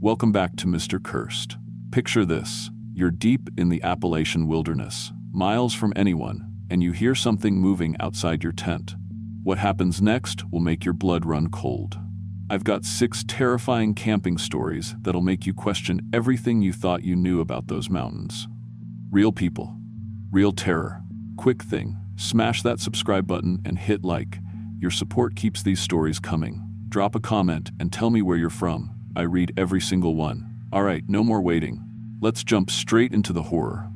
Welcome back to Mr. Cursed. Picture this. You're deep in the Appalachian wilderness, miles from anyone, and you hear something moving outside your tent. What happens next will make your blood run cold. I've got 6 terrifying camping stories that'll make you question everything you thought you knew about those mountains. Real people. Real terror. Quick thing, smash that subscribe button and hit like. Your support keeps these stories coming. Drop a comment and tell me where you're from. I read every single one. All right, no more waiting. Let's jump straight into the horror.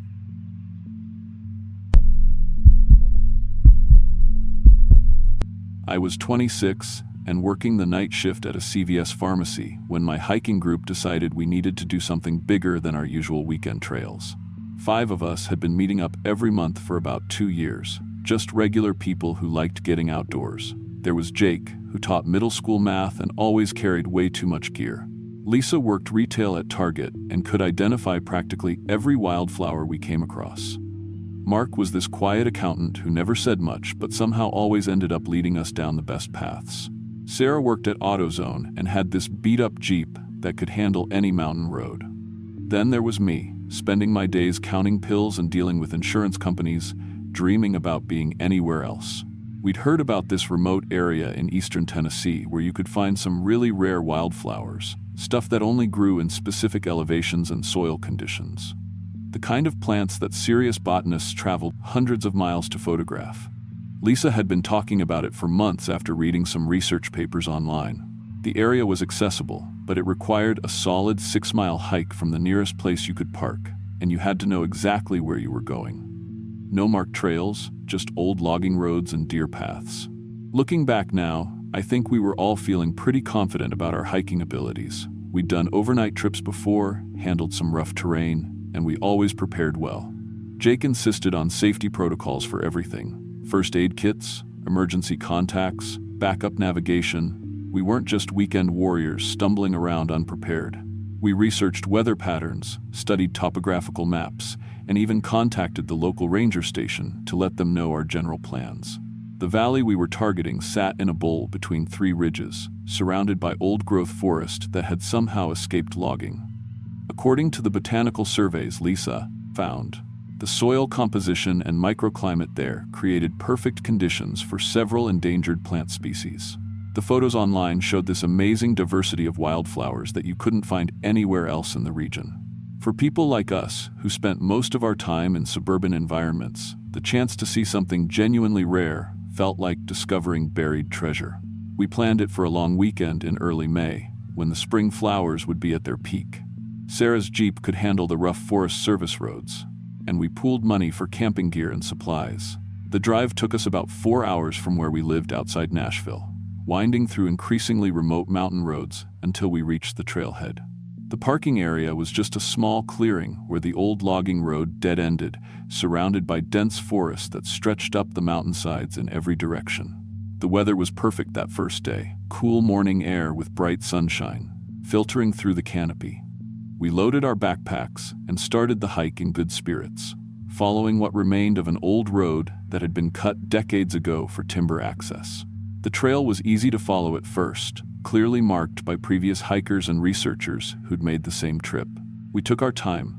I was 26 and working the night shift at a CVS pharmacy when my hiking group decided we needed to do something bigger than our usual weekend trails. 5 of us had been meeting up every month for about 2 years, just regular people who liked getting outdoors. There was Jake, who taught middle school math and always carried way too much gear. Lisa worked retail at Target and could identify practically every wildflower we came across. Mark was this quiet accountant who never said much but somehow always ended up leading us down the best paths. Sarah worked at AutoZone and had this beat-up Jeep that could handle any mountain road. Then there was me, spending my days counting pills and dealing with insurance companies, dreaming about being anywhere else. We'd heard about this remote area in eastern Tennessee where you could find some really rare wildflowers, stuff that only grew in specific elevations and soil conditions. The kind of plants that serious botanists traveled hundreds of miles to photograph. Lisa had been talking about it for months after reading some research papers online. The area was accessible, but it required a solid 6-mile hike from the nearest place you could park, and you had to know exactly where you were going. No marked trails, just old logging roads and deer paths. Looking back now, I think we were all feeling pretty confident about our hiking abilities. We'd done overnight trips before, handled some rough terrain, and we always prepared well. Jake insisted on safety protocols for everything. First aid kits, emergency contacts, backup navigation. We weren't just weekend warriors stumbling around unprepared. We researched weather patterns, studied topographical maps, and even contacted the local ranger station to let them know our general plans. The valley we were targeting sat in a bowl between 3 ridges, surrounded by old-growth forest that had somehow escaped logging. According to the botanical surveys Lisa found, the soil composition and microclimate there created perfect conditions for several endangered plant species. The photos online showed this amazing diversity of wildflowers that you couldn't find anywhere else in the region. For people like us, who spent most of our time in suburban environments, the chance to see something genuinely rare felt like discovering buried treasure. We planned it for a long weekend in early May, when the spring flowers would be at their peak. Sarah's Jeep could handle the rough Forest Service roads, and we pooled money for camping gear and supplies. The drive took us about 4 hours from where we lived outside Nashville, winding through increasingly remote mountain roads until we reached the trailhead. The parking area was just a small clearing where the old logging road dead-ended, surrounded by dense forest that stretched up the mountainsides in every direction. The weather was perfect that first day, cool morning air with bright sunshine, filtering through the canopy. We loaded our backpacks and started the hike in good spirits, following what remained of an old road that had been cut decades ago for timber access. The trail was easy to follow at first, clearly marked by previous hikers and researchers who'd made the same trip. We took our time,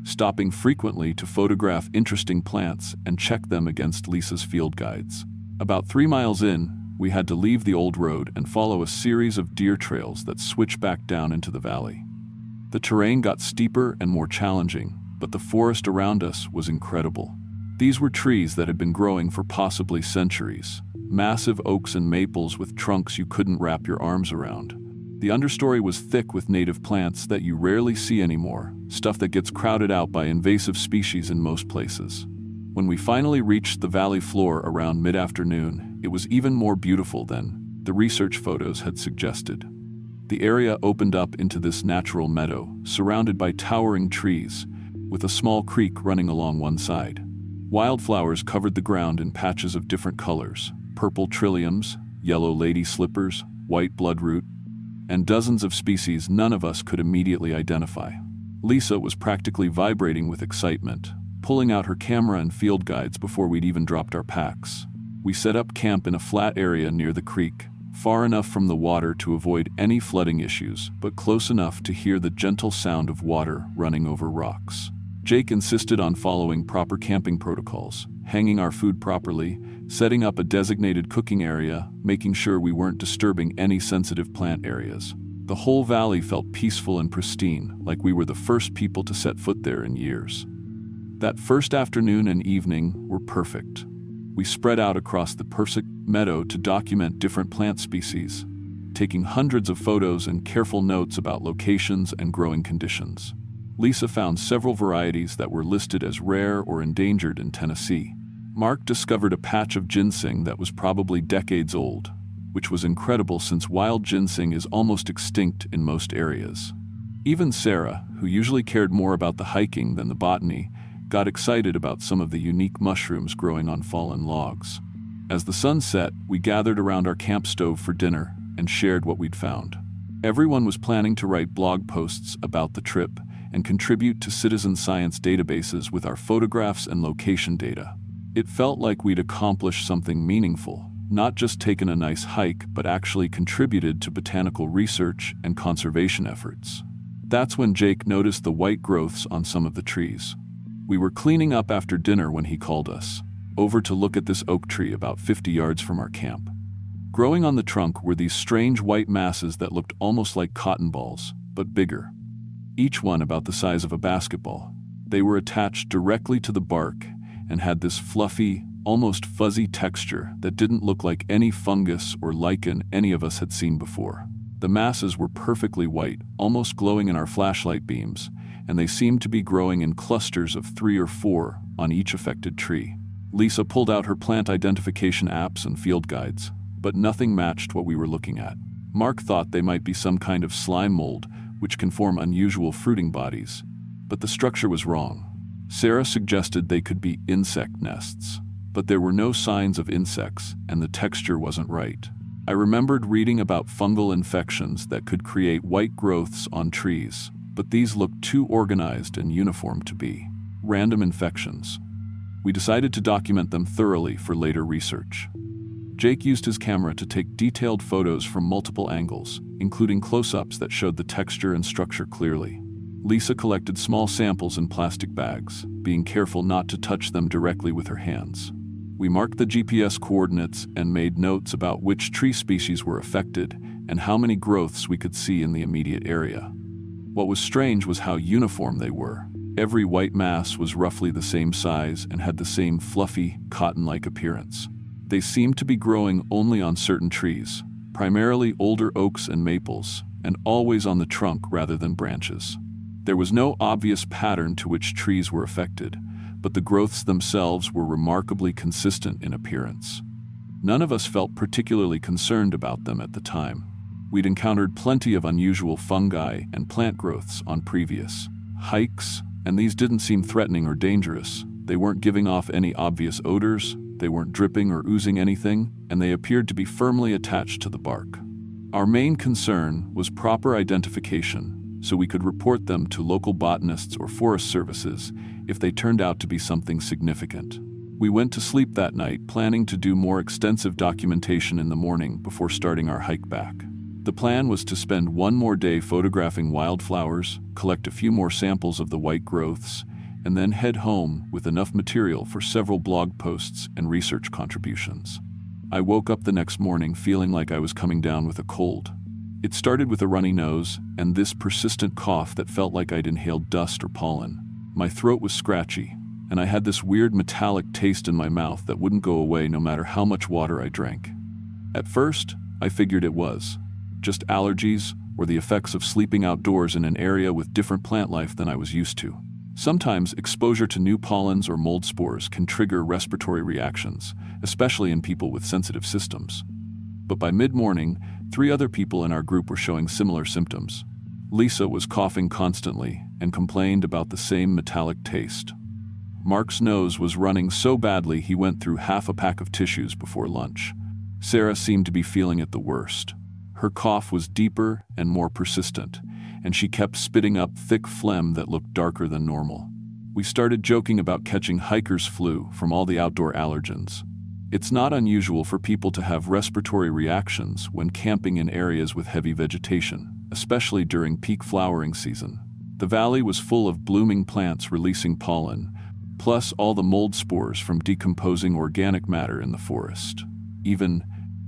stopping frequently to photograph interesting plants and check them against Lisa's field guides. About 3 miles in, we had to leave the old road and follow a series of deer trails that switch back down into the valley. The terrain got steeper and more challenging, but the forest around us was incredible. These were trees that had been growing for possibly centuries. Massive oaks and maples with trunks you couldn't wrap your arms around. The understory was thick with native plants that you rarely see anymore, stuff that gets crowded out by invasive species in most places. When we finally reached the valley floor around mid-afternoon, it was even more beautiful than the research photos had suggested. The area opened up into this natural meadow, surrounded by towering trees, with a small creek running along one side. Wildflowers covered the ground in patches of different colors: purple trilliums, yellow lady slippers, white bloodroot, and dozens of species none of us could immediately identify. Lisa was practically vibrating with excitement, pulling out her camera and field guides before we'd even dropped our packs. We set up camp in a flat area near the creek, far enough from the water to avoid any flooding issues, but close enough to hear the gentle sound of water running over rocks. Jake insisted on following proper camping protocols, hanging our food properly, setting up a designated cooking area, making sure we weren't disturbing any sensitive plant areas. The whole valley felt peaceful and pristine, like we were the first people to set foot there in years. That first afternoon and evening were perfect. We spread out across the perfect meadow to document different plant species, taking hundreds of photos and careful notes about locations and growing conditions. Lisa found several varieties that were listed as rare or endangered in Tennessee. Mark discovered a patch of ginseng that was probably decades old, which was incredible since wild ginseng is almost extinct in most areas. Even Sarah, who usually cared more about the hiking than the botany, got excited about some of the unique mushrooms growing on fallen logs. As the sun set, we gathered around our camp stove for dinner and shared what we'd found. Everyone was planning to write blog posts about the trip and contribute to citizen science databases with our photographs and location data. It felt like we'd accomplished something meaningful, not just taken a nice hike, but actually contributed to botanical research and conservation efforts. That's when Jake noticed the white growths on some of the trees. We were cleaning up after dinner when he called us over to look at this oak tree about 50 yards from our camp. Growing on the trunk were these strange white masses that looked almost like cotton balls, but bigger. Each one about the size of a basketball. They were attached directly to the bark and had this fluffy, almost fuzzy texture that didn't look like any fungus or lichen any of us had seen before. The masses were perfectly white, almost glowing in our flashlight beams, and they seemed to be growing in clusters of 3 or 4 on each affected tree. Lisa pulled out her plant identification apps and field guides, but nothing matched what we were looking at. Mark thought they might be some kind of slime mold, which can form unusual fruiting bodies, but the structure was wrong. Sarah suggested they could be insect nests, but there were no signs of insects, and the texture wasn't right. I remembered reading about fungal infections that could create white growths on trees, but these looked too organized and uniform to be random infections. We decided to document them thoroughly for later research. Jake used his camera to take detailed photos from multiple angles, including close-ups that showed the texture and structure clearly. Lisa collected small samples in plastic bags, being careful not to touch them directly with her hands. We marked the GPS coordinates and made notes about which tree species were affected and how many growths we could see in the immediate area. What was strange was how uniform they were. Every white mass was roughly the same size and had the same fluffy, cotton-like appearance. They seemed to be growing only on certain trees, primarily older oaks and maples, and always on the trunk rather than branches. There was no obvious pattern to which trees were affected, but the growths themselves were remarkably consistent in appearance. None of us felt particularly concerned about them at the time. We'd encountered plenty of unusual fungi and plant growths on previous hikes, and these didn't seem threatening or dangerous. They weren't giving off any obvious odors, they weren't dripping or oozing anything, and they appeared to be firmly attached to the bark. Our main concern was proper identification, so we could report them to local botanists or forest services if they turned out to be something significant. We went to sleep that night, planning to do more extensive documentation in the morning before starting our hike back. The plan was to spend one more day photographing wildflowers, collect a few more samples of the white growths, and then head home with enough material for several blog posts and research contributions. I woke up the next morning feeling like I was coming down with a cold. It started with a runny nose and this persistent cough that felt like I'd inhaled dust or pollen. My throat was scratchy, and I had this weird metallic taste in my mouth that wouldn't go away no matter how much water I drank. At first, I figured it was just allergies or the effects of sleeping outdoors in an area with different plant life than I was used to. Sometimes exposure to new pollens or mold spores can trigger respiratory reactions, especially in people with sensitive systems. But by mid-morning, 3 other people in our group were showing similar symptoms. Lisa was coughing constantly and complained about the same metallic taste. Mark's nose was running so badly he went through half a pack of tissues before lunch. Sarah seemed to be feeling it the worst. Her cough was deeper and more persistent, and she kept spitting up thick phlegm that looked darker than normal. We started joking about catching hiker's flu from all the outdoor allergens. It's not unusual for people to have respiratory reactions when camping in areas with heavy vegetation, especially during peak flowering season. The valley was full of blooming plants releasing pollen, plus all the mold spores from decomposing organic matter in the forest. Even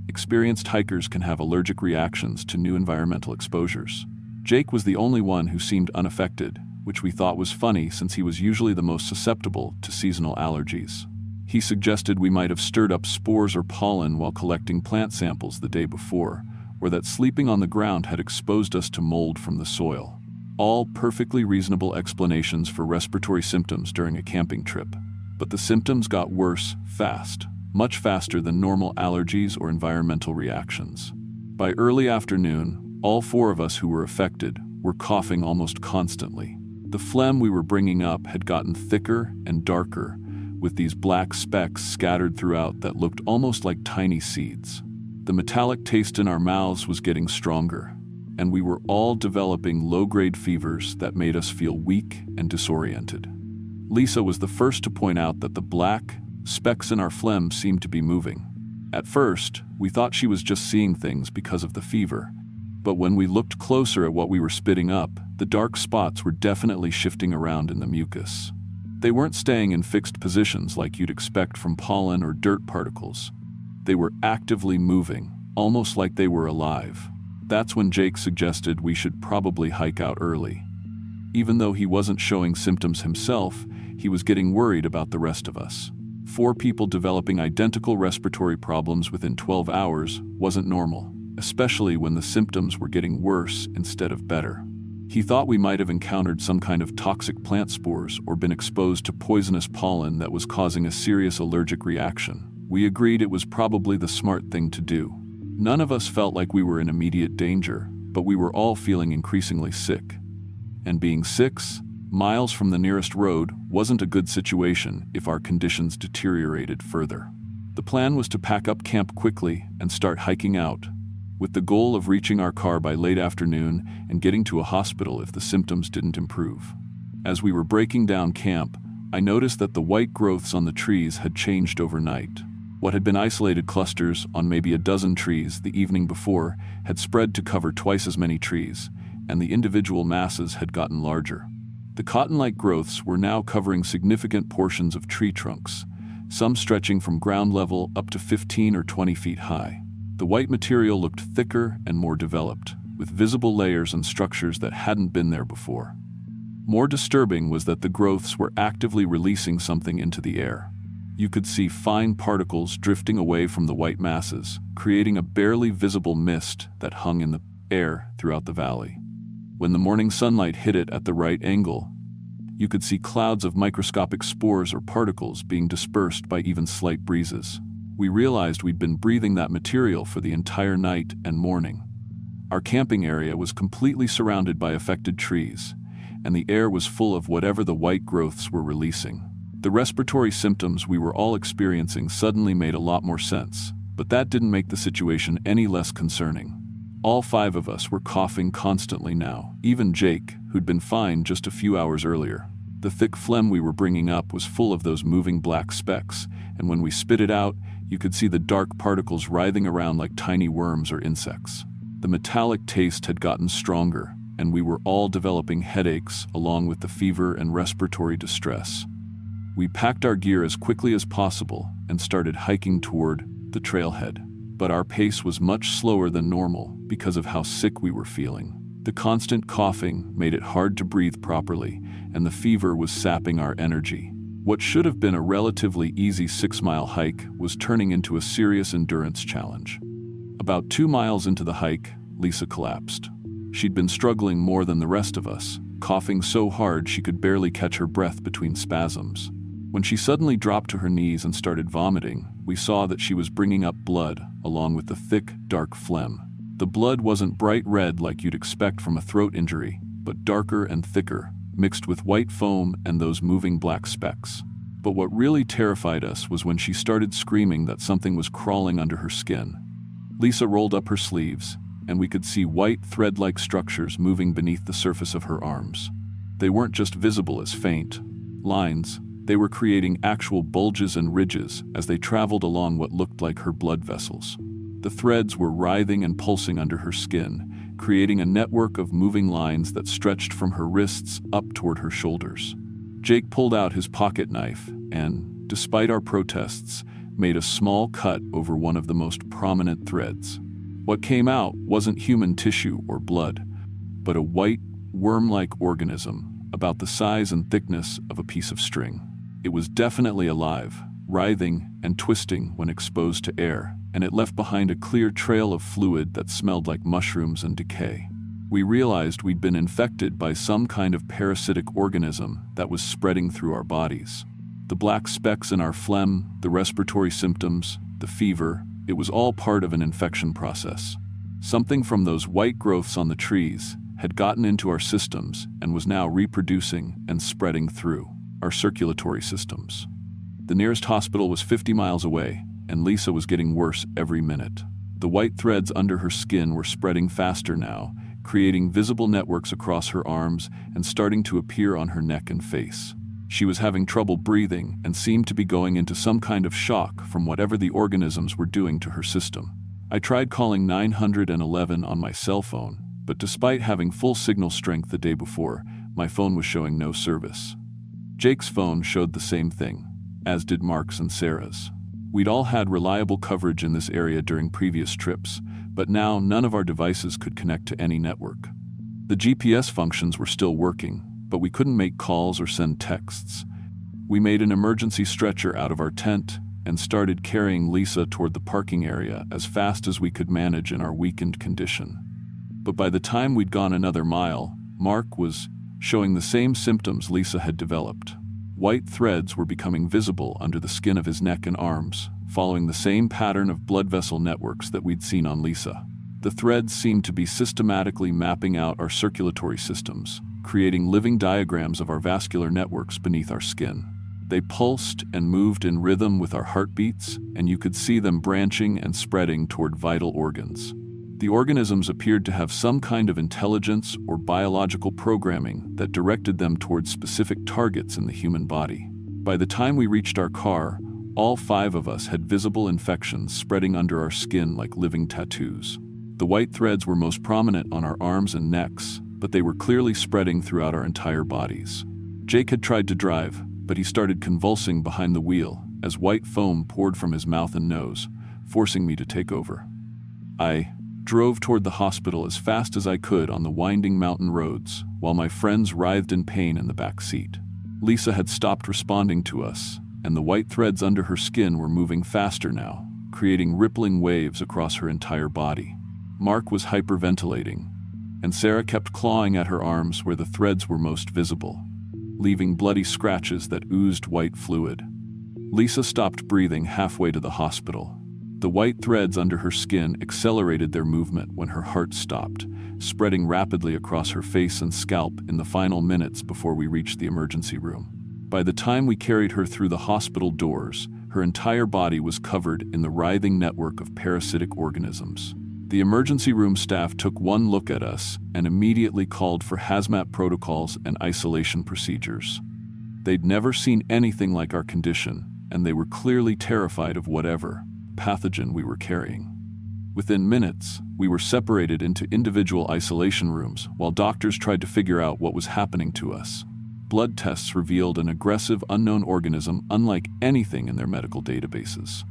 experienced hikers can have allergic reactions to new environmental exposures. Jake was the only one who seemed unaffected, which we thought was funny since he was usually the most susceptible to seasonal allergies. He suggested we might have stirred up spores or pollen while collecting plant samples the day before, or that sleeping on the ground had exposed us to mold from the soil. All perfectly reasonable explanations for respiratory symptoms during a camping trip. But the symptoms got worse fast, much faster than normal allergies or environmental reactions. By early afternoon, all 4 of us who were affected were coughing almost constantly. The phlegm we were bringing up had gotten thicker and darker, with these black specks scattered throughout that looked almost like tiny seeds. The metallic taste in our mouths was getting stronger, and we were all developing low-grade fevers that made us feel weak and disoriented. Lisa was the first to point out that the black specks in our phlegm seemed to be moving. At first, we thought she was just seeing things because of the fever, but when we looked closer at what we were spitting up, the dark spots were definitely shifting around in the mucus. They weren't staying in fixed positions like you'd expect from pollen or dirt particles. They were actively moving, almost like they were alive. That's when Jake suggested we should probably hike out early. Even though he wasn't showing symptoms himself, he was getting worried about the rest of us. 4 people developing identical respiratory problems within 12 hours wasn't normal, especially when the symptoms were getting worse instead of better. He thought we might have encountered some kind of toxic plant spores or been exposed to poisonous pollen that was causing a serious allergic reaction. We agreed it was probably the smart thing to do. None of us felt like we were in immediate danger, but we were all feeling increasingly sick. And being 6 miles from the nearest road wasn't a good situation if our conditions deteriorated further. The plan was to pack up camp quickly and start hiking out, with the goal of reaching our car by late afternoon and getting to a hospital if the symptoms didn't improve. As we were breaking down camp, I noticed that the white growths on the trees had changed overnight. What had been isolated clusters on maybe a dozen trees the evening before had spread to cover twice as many trees, and the individual masses had gotten larger. The cotton-like growths were now covering significant portions of tree trunks, some stretching from ground level up to 15 or 20 feet high. The white material looked thicker and more developed, with visible layers and structures that hadn't been there before. More disturbing was that the growths were actively releasing something into the air. You could see fine particles drifting away from the white masses, creating a barely visible mist that hung in the air throughout the valley. When the morning sunlight hit it at the right angle, you could see clouds of microscopic spores or particles being dispersed by even slight breezes. We realized we'd been breathing that material for the entire night and morning. Our camping area was completely surrounded by affected trees, and the air was full of whatever the white growths were releasing. The respiratory symptoms we were all experiencing suddenly made a lot more sense, but that didn't make the situation any less concerning. All 5 of us were coughing constantly now, even Jake, who'd been fine just a few hours earlier. The thick phlegm we were bringing up was full of those moving black specks, and when we spit it out, you could see the dark particles writhing around like tiny worms or insects. The metallic taste had gotten stronger, and we were all developing headaches along with the fever and respiratory distress. We packed our gear as quickly as possible and started hiking toward the trailhead, but our pace was much slower than normal because of how sick we were feeling. The constant coughing made it hard to breathe properly, and the fever was sapping our energy. What should have been a relatively easy 6-mile hike was turning into a serious endurance challenge. About 2 miles into the hike, Lisa collapsed. She'd been struggling more than the rest of us, coughing so hard she could barely catch her breath between spasms. When she suddenly dropped to her knees and started vomiting, we saw that she was bringing up blood, along with the thick, dark phlegm. The blood wasn't bright red like you'd expect from a throat injury, but darker and thicker, mixed with white foam and those moving black specks. But what really terrified us was when she started screaming that something was crawling under her skin. Lisa rolled up her sleeves, and we could see white thread-like structures moving beneath the surface of her arms. They weren't just visible as faint lines, They were creating actual bulges and ridges as they traveled along what looked like her blood vessels. The threads were writhing and pulsing under her skin, creating a network of moving lines that stretched from her wrists up toward her shoulders. Jake pulled out his pocket knife and, despite our protests, made a small cut over one of the most prominent threads. What came out wasn't human tissue or blood, but a white, worm-like organism about the size and thickness of a piece of string. It was definitely alive, writhing and twisting when exposed to air, and it left behind a clear trail of fluid that smelled like mushrooms and decay. We realized we'd been infected by some kind of parasitic organism that was spreading through our bodies. The black specks in our phlegm, the respiratory symptoms, the fever, it was all part of an infection process. Something from those white growths on the trees had gotten into our systems and was now reproducing and spreading through our circulatory systems. The nearest hospital was 50 miles away, and Lisa was getting worse every minute. The white threads under her skin were spreading faster now, creating visible networks across her arms and starting to appear on her neck and face. She was having trouble breathing and seemed to be going into some kind of shock from whatever the organisms were doing to her system. I tried calling 911 on my cell phone, but despite having full signal strength the day before, my phone was showing no service. Jake's phone showed the same thing, as did Mark's and Sarah's. We'd all had reliable coverage in this area during previous trips, but now none of our devices could connect to any network. The GPS functions were still working, but we couldn't make calls or send texts. We made an emergency stretcher out of our tent and started carrying Lisa toward the parking area as fast as we could manage in our weakened condition. But by the time we'd gone another mile, Mark was showing the same symptoms Lisa had developed. White threads were becoming visible under the skin of his neck and arms, following the same pattern of blood vessel networks that we'd seen on Lisa. The threads seemed to be systematically mapping out our circulatory systems, creating living diagrams of our vascular networks beneath our skin. They pulsed and moved in rhythm with our heartbeats, and you could see them branching and spreading toward vital organs. The organisms appeared to have some kind of intelligence or biological programming that directed them towards specific targets in the human body. By the time we reached our car, all 5 of us had visible infections spreading under our skin like living tattoos. The white threads were most prominent on our arms and necks, but they were clearly spreading throughout our entire bodies. Jake had tried to drive, but he started convulsing behind the wheel as white foam poured from his mouth and nose, forcing me to take over. I drove toward the hospital as fast as I could on the winding mountain roads, while my friends writhed in pain in the back seat. Lisa had stopped responding to us, and the white threads under her skin were moving faster now, creating rippling waves across her entire body. Mark was hyperventilating, and Sarah kept clawing at her arms where the threads were most visible, leaving bloody scratches that oozed white fluid. Lisa stopped breathing halfway to the hospital. The white threads under her skin accelerated their movement when her heart stopped, spreading rapidly across her face and scalp in the final minutes before we reached the emergency room. By the time we carried her through the hospital doors, her entire body was covered in the writhing network of parasitic organisms. The emergency room staff took one look at us and immediately called for hazmat protocols and isolation procedures. They'd never seen anything like our condition, and they were clearly terrified of whatever pathogen we were carrying. Within minutes, we were separated into individual isolation rooms while doctors tried to figure out what was happening to us. Blood tests revealed an aggressive unknown organism unlike anything in their medical databases.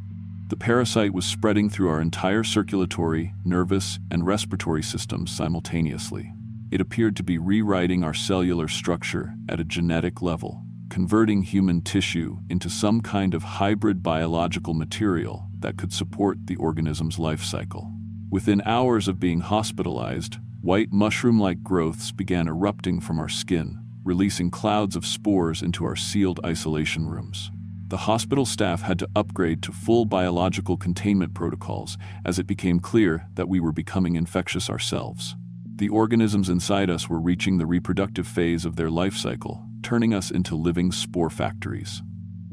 The parasite was spreading through our entire circulatory, nervous, and respiratory systems simultaneously. It appeared to be rewriting our cellular structure at a genetic level, converting human tissue into some kind of hybrid biological material that could support the organism's life cycle. Within hours of being hospitalized, white mushroom-like growths began erupting from our skin, releasing clouds of spores into our sealed isolation rooms. The hospital staff had to upgrade to full biological containment protocols as it became clear that we were becoming infectious ourselves. The organisms inside us were reaching the reproductive phase of their life cycle, turning us into living spore factories.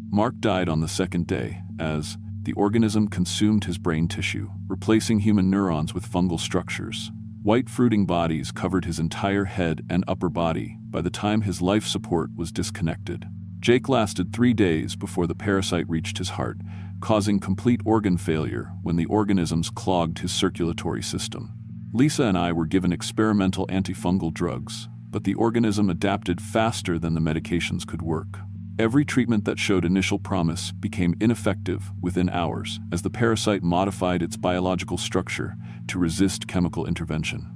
Mark died on the second day as the organism consumed his brain tissue, replacing human neurons with fungal structures. White fruiting bodies covered his entire head and upper body by the time his life support was disconnected. Jake lasted 3 days before the parasite reached his heart, causing complete organ failure when the organisms clogged his circulatory system. Lisa and I were given experimental antifungal drugs, but the organism adapted faster than the medications could work. Every treatment that showed initial promise became ineffective within hours as the parasite modified its biological structure to resist chemical intervention.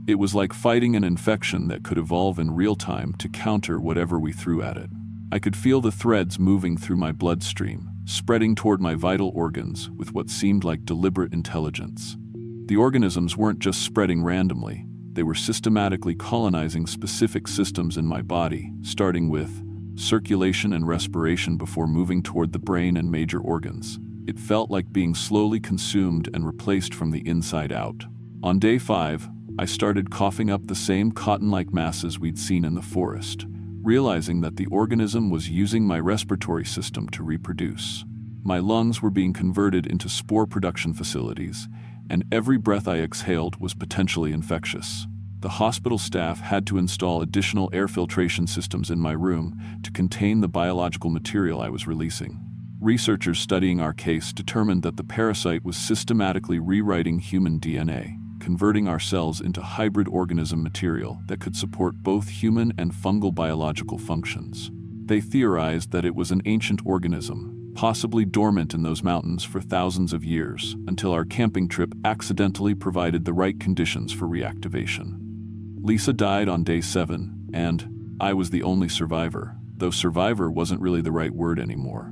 It was like fighting an infection that could evolve in real time to counter whatever we threw at it. I could feel the threads moving through my bloodstream, spreading toward my vital organs with what seemed like deliberate intelligence. The organisms weren't just spreading randomly, they were systematically colonizing specific systems in my body, starting with circulation and respiration before moving toward the brain and major organs. It felt like being slowly consumed and replaced from the inside out. On day 5, I started coughing up the same cotton-like masses we'd seen in the forest, realizing that the organism was using my respiratory system to reproduce. My lungs were being converted into spore production facilities, and every breath I exhaled was potentially infectious. The hospital staff had to install additional air filtration systems in my room to contain the biological material I was releasing. Researchers studying our case determined that the parasite was systematically rewriting human DNA, converting our cells into hybrid organism material that could support both human and fungal biological functions. They theorized that it was an ancient organism, possibly dormant in those mountains for thousands of years, until our camping trip accidentally provided the right conditions for reactivation. Lisa died on day 7, and I was the only survivor, though survivor wasn't really the right word anymore.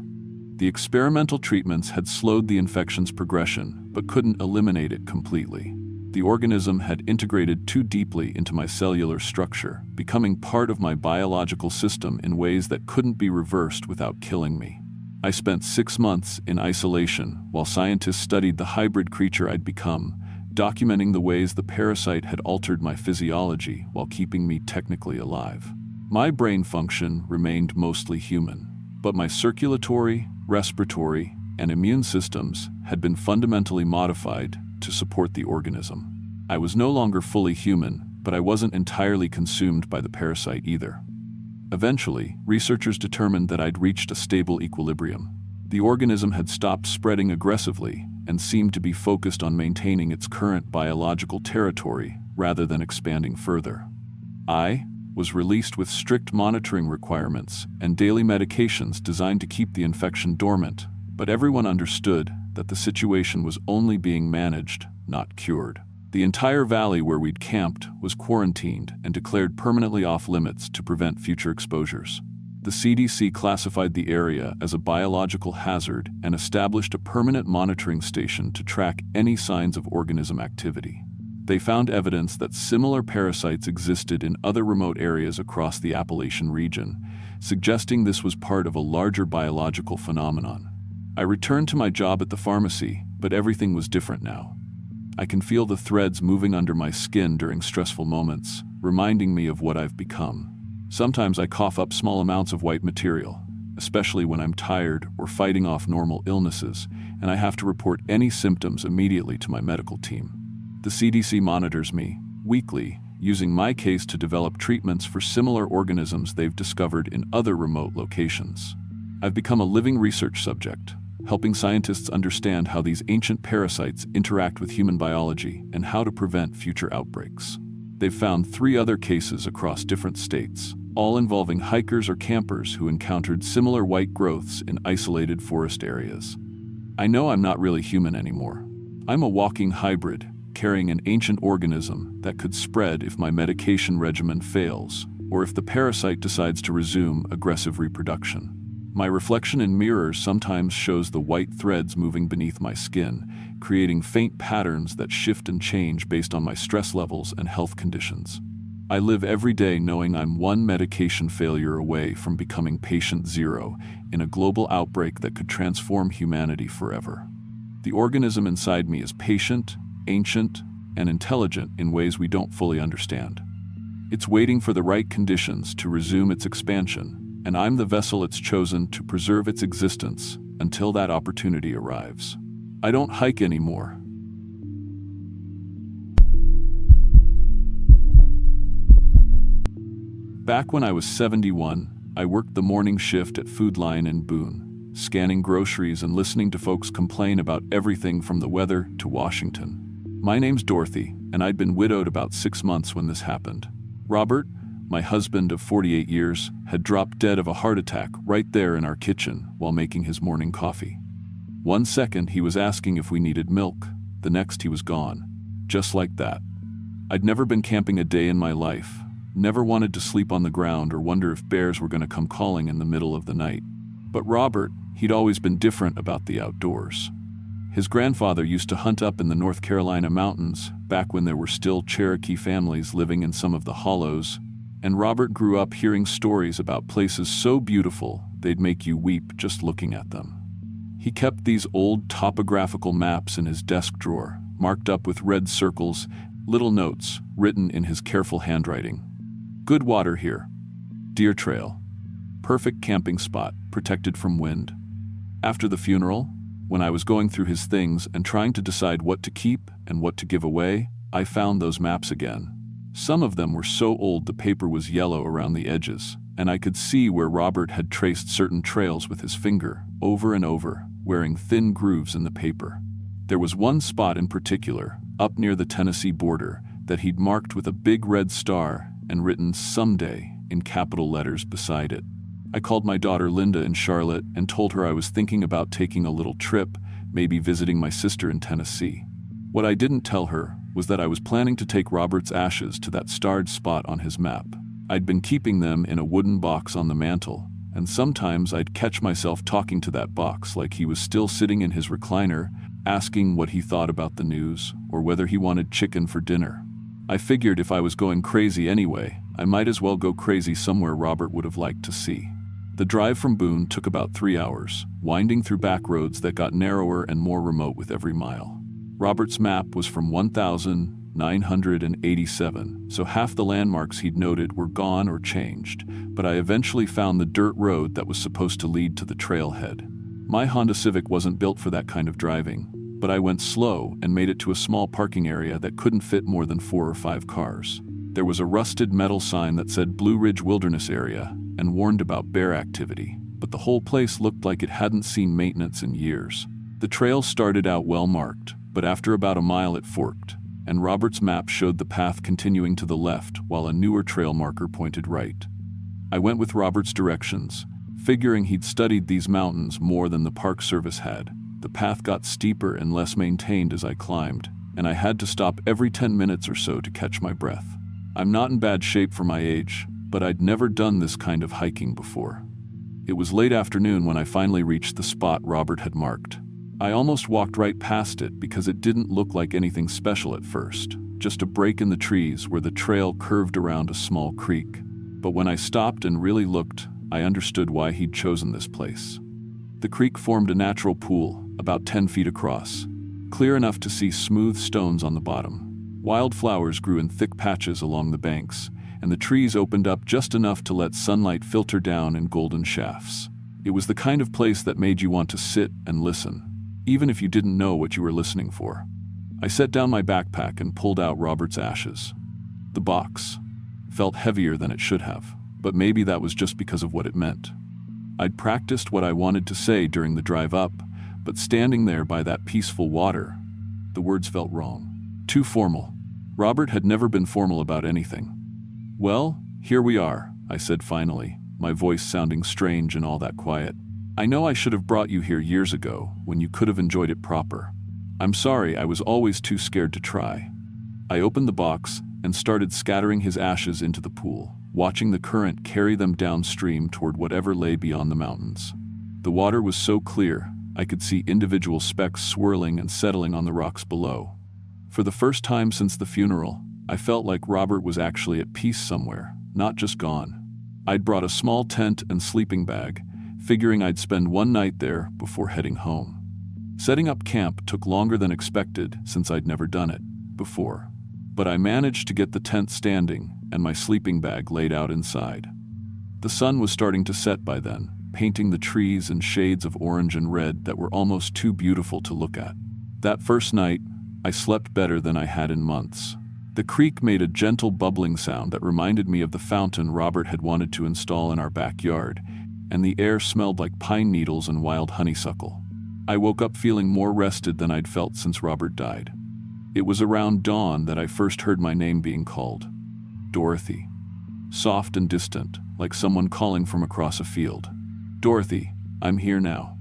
The experimental treatments had slowed the infection's progression, but couldn't eliminate it completely. The organism had integrated too deeply into my cellular structure, becoming part of my biological system in ways that couldn't be reversed without killing me. I spent 6 months in isolation while scientists studied the hybrid creature I'd become, documenting the ways the parasite had altered my physiology while keeping me technically alive. My brain function remained mostly human, but my circulatory, respiratory, and immune systems had been fundamentally modified to support the organism. I was no longer fully human, but I wasn't entirely consumed by the parasite either. Eventually, researchers determined that I'd reached a stable equilibrium. The organism had stopped spreading aggressively and seemed to be focused on maintaining its current biological territory rather than expanding further. I was released with strict monitoring requirements and daily medications designed to keep the infection dormant, but everyone understood that the situation was only being managed, not cured. The entire valley where we'd camped was quarantined and declared permanently off-limits to prevent future exposures. The CDC classified the area as a biological hazard and established a permanent monitoring station to track any signs of organism activity. They found evidence that similar parasites existed in other remote areas across the Appalachian region, suggesting this was part of a larger biological phenomenon. I returned to my job at the pharmacy, but everything was different now. I can feel the threads moving under my skin during stressful moments, reminding me of what I've become. Sometimes I cough up small amounts of white material, especially when I'm tired or fighting off normal illnesses, and I have to report any symptoms immediately to my medical team. The CDC monitors me, weekly, using my case to develop treatments for similar organisms they've discovered in other remote locations. I've become a living research subject, helping scientists understand how these ancient parasites interact with human biology and how to prevent future outbreaks. They've found 3 other cases across different states, all involving hikers or campers who encountered similar white growths in isolated forest areas. I know I'm not really human anymore. I'm a walking hybrid, carrying an ancient organism that could spread if my medication regimen fails, or if the parasite decides to resume aggressive reproduction. My reflection in mirrors sometimes shows the white threads moving beneath my skin, creating faint patterns that shift and change based on my stress levels and health conditions. I live every day knowing I'm one medication failure away from becoming patient zero in a global outbreak that could transform humanity forever. The organism inside me is patient, ancient, and intelligent in ways we don't fully understand. It's waiting for the right conditions to resume its expansion, and I'm the vessel it's chosen to preserve its existence until that opportunity arrives. I don't hike anymore. Back when I was 71, I worked the morning shift at Food Line in Boone, scanning groceries and listening to folks complain about everything from the weather to Washington. My name's Dorothy, and I'd been widowed about 6 months when this happened. Robert, my husband of 48 years, had dropped dead of a heart attack right there in our kitchen while making his morning coffee. One second he was asking if we needed milk, the next he was gone. Just like that. I'd never been camping a day in my life, never wanted to sleep on the ground or wonder if bears were going to come calling in the middle of the night. But Robert, he'd always been different about the outdoors. His grandfather used to hunt up in the North Carolina mountains back when there were still Cherokee families living in some of the hollows, and Robert grew up hearing stories about places so beautiful they'd make you weep just looking at them. He kept these old topographical maps in his desk drawer, marked up with red circles, little notes written in his careful handwriting. Good water here. Deer trail. Perfect camping spot, protected from wind. After the funeral, when I was going through his things and trying to decide what to keep and what to give away, I found those maps again. Some of them were so old the paper was yellow around the edges, and I could see where Robert had traced certain trails with his finger, over and over, wearing thin grooves in the paper. There was one spot in particular, up near the Tennessee border, that he'd marked with a big red star and written "Someday" in capital letters beside it. I called my daughter Linda in Charlotte and told her I was thinking about taking a little trip, maybe visiting my sister in Tennessee. What I didn't tell her was that I was planning to take Robert's ashes to that starred spot on his map. I'd been keeping them in a wooden box on the mantel, and sometimes I'd catch myself talking to that box like he was still sitting in his recliner, asking what he thought about the news or whether he wanted chicken for dinner. I figured if I was going crazy anyway, I might as well go crazy somewhere Robert would have liked to see. The drive from Boone took about 3 hours, winding through back roads that got narrower and more remote with every mile. Robert's map was from 1987, so half the landmarks he'd noted were gone or changed, but I eventually found the dirt road that was supposed to lead to the trailhead. My Honda Civic wasn't built for that kind of driving, but I went slow and made it to a small parking area that couldn't fit more than 4 or 5 cars. There was a rusted metal sign that said Blue Ridge Wilderness Area and warned about bear activity, but the whole place looked like it hadn't seen maintenance in years. The trail started out well marked, but after about a mile it forked, and Robert's map showed the path continuing to the left while a newer trail marker pointed right. I went with Robert's directions, figuring he'd studied these mountains more than the Park Service had. The path got steeper and less maintained as I climbed, and I had to stop every 10 minutes or so to catch my breath. I'm not in bad shape for my age, but I'd never done this kind of hiking before. It was late afternoon when I finally reached the spot Robert had marked. I almost walked right past it because it didn't look like anything special at first, just a break in the trees where the trail curved around a small creek. But when I stopped and really looked, I understood why he'd chosen this place. The creek formed a natural pool, about 10 feet across, clear enough to see smooth stones on the bottom. Wildflowers grew in thick patches along the banks, and the trees opened up just enough to let sunlight filter down in golden shafts. It was the kind of place that made you want to sit and listen, even if you didn't know what you were listening for. I set down my backpack and pulled out Robert's ashes. The box felt heavier than it should have, but maybe that was just because of what it meant. I'd practiced what I wanted to say during the drive up, but standing there by that peaceful water, the words felt wrong. Too formal. Robert had never been formal about anything. "Well, here we are," I said finally, my voice sounding strange in all that quiet. "I know I should have brought you here years ago, when you could have enjoyed it proper. I'm sorry, I was always too scared to try." I opened the box and started scattering his ashes into the pool, watching the current carry them downstream toward whatever lay beyond the mountains. The water was so clear, I could see individual specks swirling and settling on the rocks below. For the first time since the funeral, I felt like Robert was actually at peace somewhere, not just gone. I'd brought a small tent and sleeping bag, figuring I'd spend one night there before heading home. Setting up camp took longer than expected since I'd never done it before, but I managed to get the tent standing and my sleeping bag laid out inside. The sun was starting to set by then, painting the trees in shades of orange and red that were almost too beautiful to look at. That first night, I slept better than I had in months. The creek made a gentle bubbling sound that reminded me of the fountain Robert had wanted to install in our backyard, and the air smelled like pine needles and wild honeysuckle. I woke up feeling more rested than I'd felt since Robert died. It was around dawn that I first heard my name being called. Dorothy. Soft and distant, like someone calling from across a field. Dorothy, I'm here now.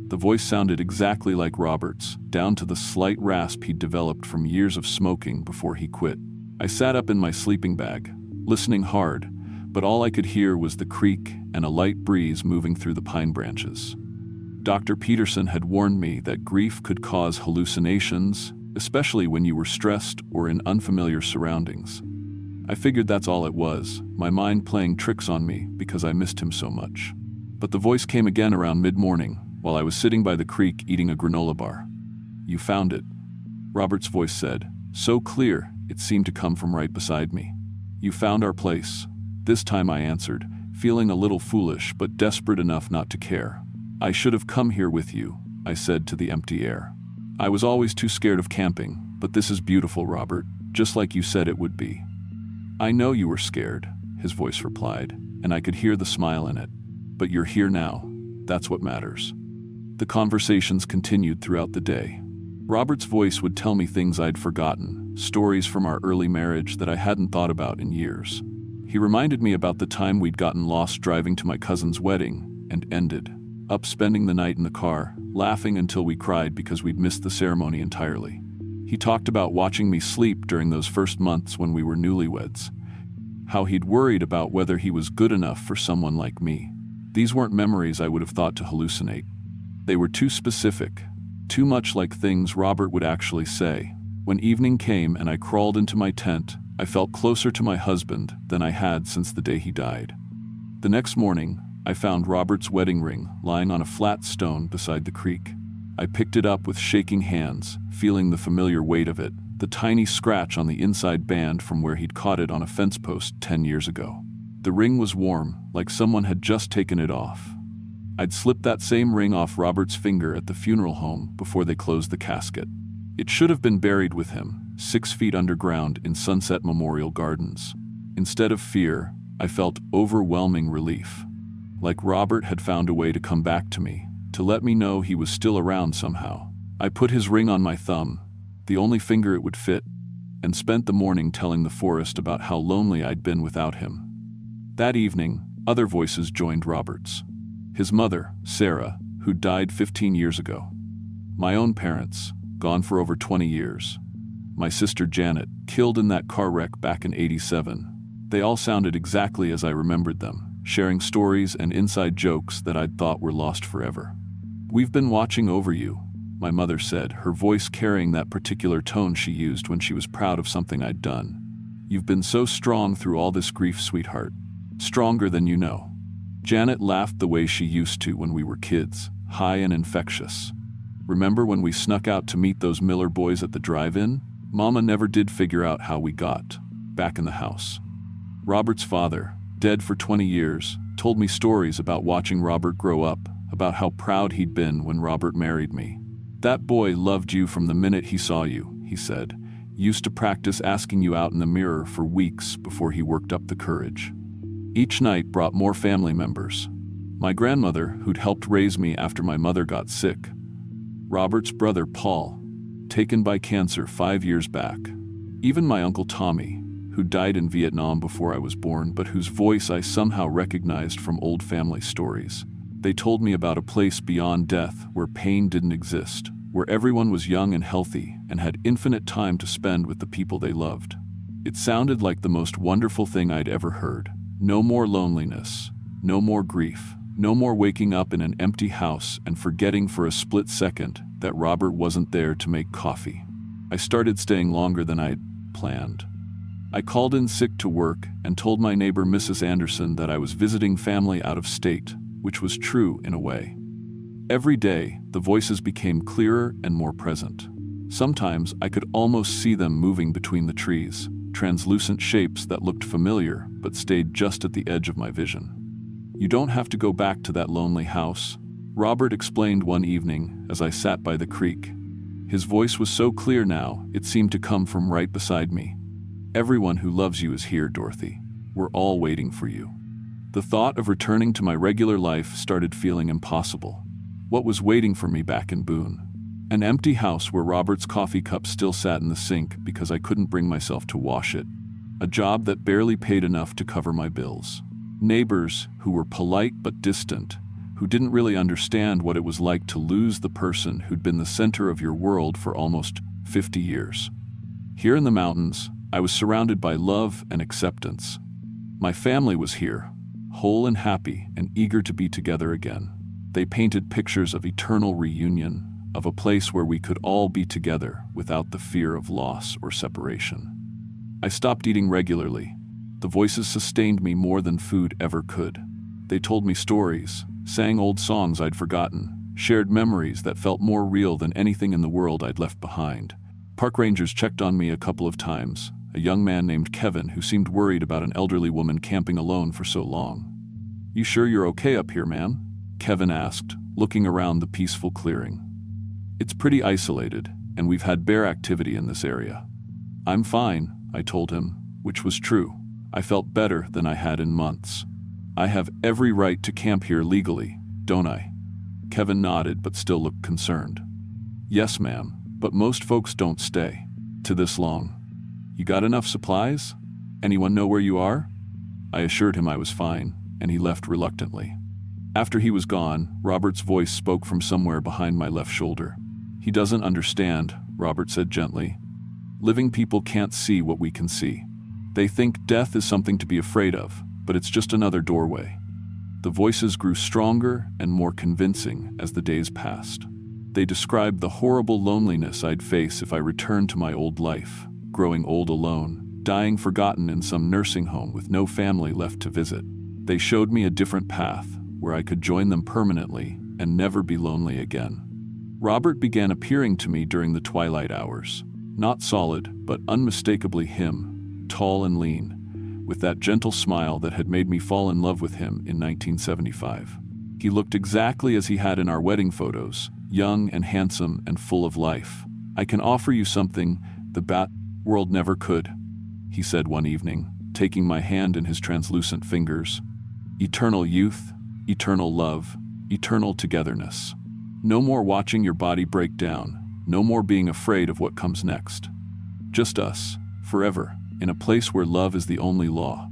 The voice sounded exactly like Robert's, down to the slight rasp he'd developed from years of smoking before he quit. I sat up in my sleeping bag, listening hard, but all I could hear was the creak and a light breeze moving through the pine branches. Dr. Peterson had warned me that grief could cause hallucinations, especially when you were stressed or in unfamiliar surroundings. I figured that's all it was, my mind playing tricks on me because I missed him so much. But the voice came again around mid-morning, while I was sitting by the creek eating a granola bar. You found it, Robert's voice said, so clear it seemed to come from right beside me. You found our place. This time I answered, feeling a little foolish but desperate enough not to care. I should have come here with you, I said to the empty air. I was always too scared of camping, but this is beautiful, Robert, just like you said it would be. I know you were scared, his voice replied, and I could hear the smile in it. But you're here now. That's what matters. The conversations continued throughout the day. Robert's voice would tell me things I'd forgotten, stories from our early marriage that I hadn't thought about in years. He reminded me about the time we'd gotten lost driving to my cousin's wedding and ended up spending the night in the car, laughing until we cried because we'd missed the ceremony entirely. He talked about watching me sleep during those first months when we were newlyweds, how he'd worried about whether he was good enough for someone like me. These weren't memories I would have thought to hallucinate. They were too specific, too much like things Robert would actually say. When evening came and I crawled into my tent, I felt closer to my husband than I had since the day he died. The next morning, I found Robert's wedding ring lying on a flat stone beside the creek. I picked it up with shaking hands, feeling the familiar weight of it, the tiny scratch on the inside band from where he'd caught it on a fence post 10 years ago. The ring was warm, like someone had just taken it off. I'd slipped that same ring off Robert's finger at the funeral home before they closed the casket. It should have been buried with him, 6 feet underground in Sunset Memorial Gardens. Instead of fear, I felt overwhelming relief. Like Robert had found a way to come back to me, to let me know he was still around somehow. I put his ring on my thumb, the only finger it would fit, and spent the morning telling the forest about how lonely I'd been without him. That evening, other voices joined Robert's. His mother, Sarah, who died 15 years ago. My own parents, gone for over 20 years. My sister Janet, killed in that car wreck back in '87. They all sounded exactly as I remembered them, sharing stories and inside jokes that I'd thought were lost forever. We've been watching over you, my mother said, her voice carrying that particular tone she used when she was proud of something I'd done. You've been so strong through all this grief, sweetheart. Stronger than you know. Janet laughed the way she used to when we were kids, high and infectious. Remember when we snuck out to meet those Miller boys at the drive-in? Mama never did figure out how we got back in the house. Robert's father, dead for 20 years, told me stories about watching Robert grow up, about how proud he'd been when Robert married me. That boy loved you from the minute he saw you, he said. Used to practice asking you out in the mirror for weeks before he worked up the courage. Each night brought more family members. My grandmother, who'd helped raise me after my mother got sick. Robert's brother Paul, taken by cancer 5 years back. Even my Uncle Tommy, who died in Vietnam before I was born, but whose voice I somehow recognized from old family stories. They told me about a place beyond death where pain didn't exist, where everyone was young and healthy and had infinite time to spend with the people they loved. It sounded like the most wonderful thing I'd ever heard. No more loneliness, no more grief, no more waking up in an empty house and forgetting for a split second that Robert wasn't there to make coffee. I started staying longer than I'd planned. I called in sick to work and told my neighbor Mrs. Anderson that I was visiting family out of state, which was true in a way. Every day, the voices became clearer and more present. Sometimes I could almost see them moving between the trees, translucent shapes that looked familiar but stayed just at the edge of my vision. You don't have to go back to that lonely house, Robert explained one evening as I sat by the creek. His voice was so clear now, it seemed to come from right beside me. Everyone who loves you is here, Dorothy. We're all waiting for you." The thought of returning to my regular life started feeling impossible. What was waiting for me back in Boone? An empty house where Robert's coffee cup still sat in the sink because I couldn't bring myself to wash it. A job that barely paid enough to cover my bills. Neighbors who were polite but distant, who didn't really understand what it was like to lose the person who'd been the center of your world for almost 50 years. Here in the mountains, I was surrounded by love and acceptance. My family was here, whole and happy and eager to be together again. They painted pictures of eternal reunion, of a place where we could all be together without the fear of loss or separation. I stopped eating regularly. The voices sustained me more than food ever could. They told me stories, sang old songs I'd forgotten, shared memories that felt more real than anything in the world I'd left behind. Park rangers checked on me a couple of times, a young man named Kevin who seemed worried about an elderly woman camping alone for so long. "You sure you're okay up here, man?" Kevin asked, looking around the peaceful clearing. "It's pretty isolated, and we've had bear activity in this area." "I'm fine," I told him, which was true. I felt better than I had in months. "I have every right to camp here legally, don't I?" Kevin nodded but still looked concerned. "Yes, ma'am, but most folks don't stay to this long. You got enough supplies? Anyone know where you are?" I assured him I was fine, and he left reluctantly. After he was gone, Robert's voice spoke from somewhere behind my left shoulder. "He doesn't understand," Robert said gently. "Living people can't see what we can see. They think death is something to be afraid of, but it's just another doorway." The voices grew stronger and more convincing as the days passed. They described the horrible loneliness I'd face if I returned to my old life, growing old alone, dying forgotten in some nursing home with no family left to visit. They showed me a different path, where I could join them permanently and never be lonely again. Robert began appearing to me during the twilight hours. Not solid, but unmistakably him, tall and lean, with that gentle smile that had made me fall in love with him in 1975. He looked exactly as he had in our wedding photos, young and handsome and full of life. "I can offer you something the bat world never could," he said one evening, taking my hand in his translucent fingers. "Eternal youth, eternal love, eternal togetherness. No more watching your body break down, no more being afraid of what comes next. Just us, forever, in a place where love is the only law."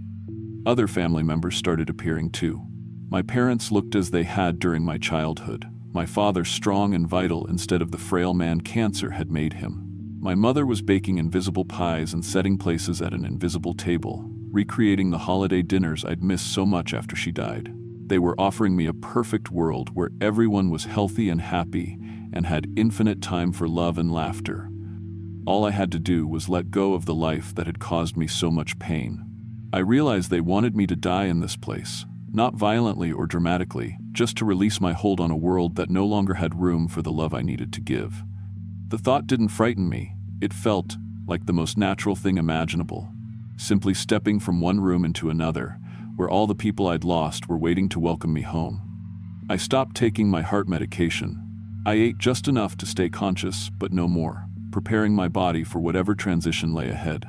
Other family members started appearing too. My parents looked as they had during my childhood. My father strong and vital instead of the frail man cancer had made him. My mother was baking invisible pies and setting places at an invisible table, recreating the holiday dinners I'd missed so much after she died. They were offering me a perfect world where everyone was healthy and happy and had infinite time for love and laughter. All I had to do was let go of the life that had caused me so much pain. I realized they wanted me to die in this place, not violently or dramatically, just to release my hold on a world that no longer had room for the love I needed to give. The thought didn't frighten me. It felt like the most natural thing imaginable, simply stepping from one room into another, where all the people I'd lost were waiting to welcome me home. I stopped taking my heart medication. I ate just enough to stay conscious, but no more, preparing my body for whatever transition lay ahead.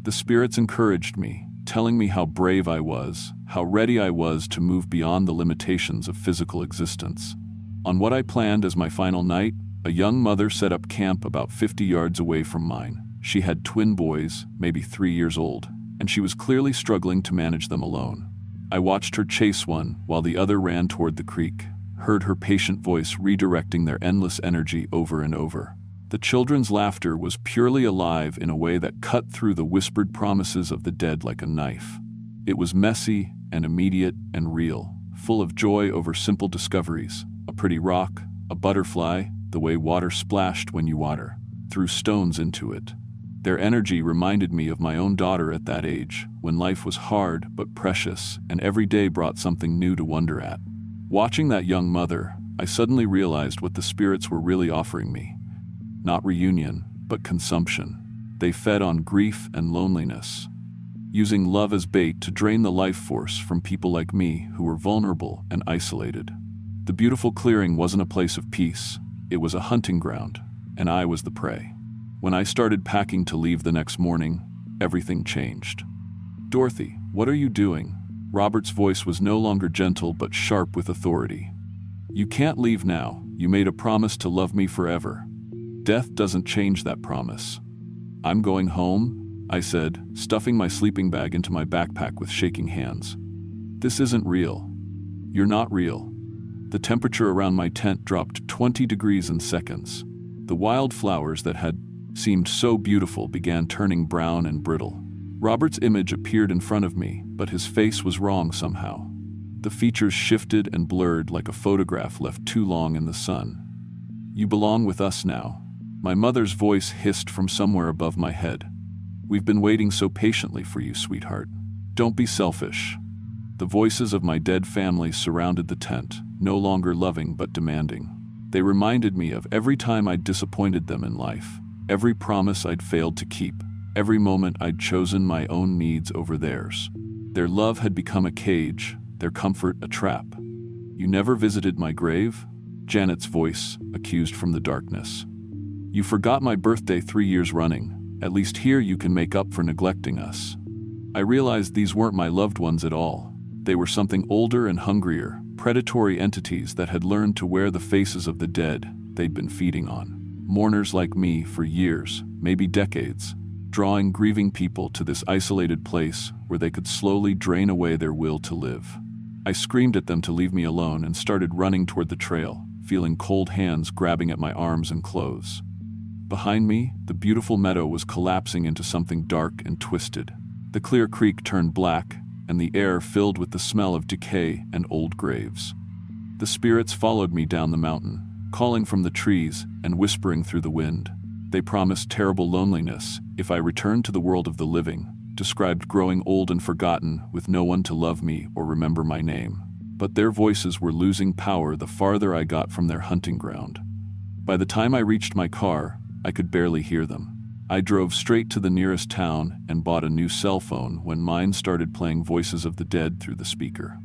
The spirits encouraged me, telling me how brave I was, how ready I was to move beyond the limitations of physical existence. On what I planned as my final night, a young mother set up camp about 50 yards away from mine. She had twin boys, maybe 3 years old, and she was clearly struggling to manage them alone. I watched her chase one while the other ran toward the creek, heard her patient voice redirecting their endless energy over and over. The children's laughter was purely alive in a way that cut through the whispered promises of the dead like a knife. It was messy and immediate and real, full of joy over simple discoveries, a pretty rock, a butterfly, the way water splashed when you threw stones into it. Their energy reminded me of my own daughter at that age, when life was hard but precious and every day brought something new to wonder at. Watching that young mother, I suddenly realized what the spirits were really offering me. Not reunion, but consumption. They fed on grief and loneliness, using love as bait to drain the life force from people like me who were vulnerable and isolated. The beautiful clearing wasn't a place of peace, it was a hunting ground, and I was the prey. When I started packing to leave the next morning, everything changed. "Dorothy, what are you doing?" Robert's voice was no longer gentle but sharp with authority. "You can't leave now. You made a promise to love me forever. Death doesn't change that promise." "I'm going home," I said, stuffing my sleeping bag into my backpack with shaking hands. "This isn't real." "You're not real." The temperature around my tent dropped 20 degrees in seconds. The wildflowers that had seemed so beautiful began turning brown and brittle. Robert's image appeared in front of me, but his face was wrong somehow. The features shifted and blurred like a photograph left too long in the sun. "You belong with us now." My mother's voice hissed from somewhere above my head. "We've been waiting so patiently for you, sweetheart. Don't be selfish." The voices of my dead family surrounded the tent, no longer loving but demanding. They reminded me of every time I'd disappointed them in life, every promise I'd failed to keep, every moment I'd chosen my own needs over theirs. Their love had become a cage, their comfort a trap. "You never visited my grave?" Janet's voice accused from the darkness. "You forgot my birthday 3 years running. At least here you can make up for neglecting us." I realized these weren't my loved ones at all. They were something older and hungrier, predatory entities that had learned to wear the faces of the dead they'd been feeding on. Mourners like me for years, maybe decades, drawing grieving people to this isolated place where they could slowly drain away their will to live. I screamed at them to leave me alone and started running toward the trail, feeling cold hands grabbing at my arms and clothes. Behind me, the beautiful meadow was collapsing into something dark and twisted. The clear creek turned black, and the air filled with the smell of decay and old graves. The spirits followed me down the mountain, calling from the trees and whispering through the wind. They promised terrible loneliness if I returned to the world of the living, described growing old and forgotten with no one to love me or remember my name. But their voices were losing power the farther I got from their hunting ground. By the time I reached my car, I could barely hear them. I drove straight to the nearest town and bought a new cell phone when mine started playing Voices of the Dead through the speaker.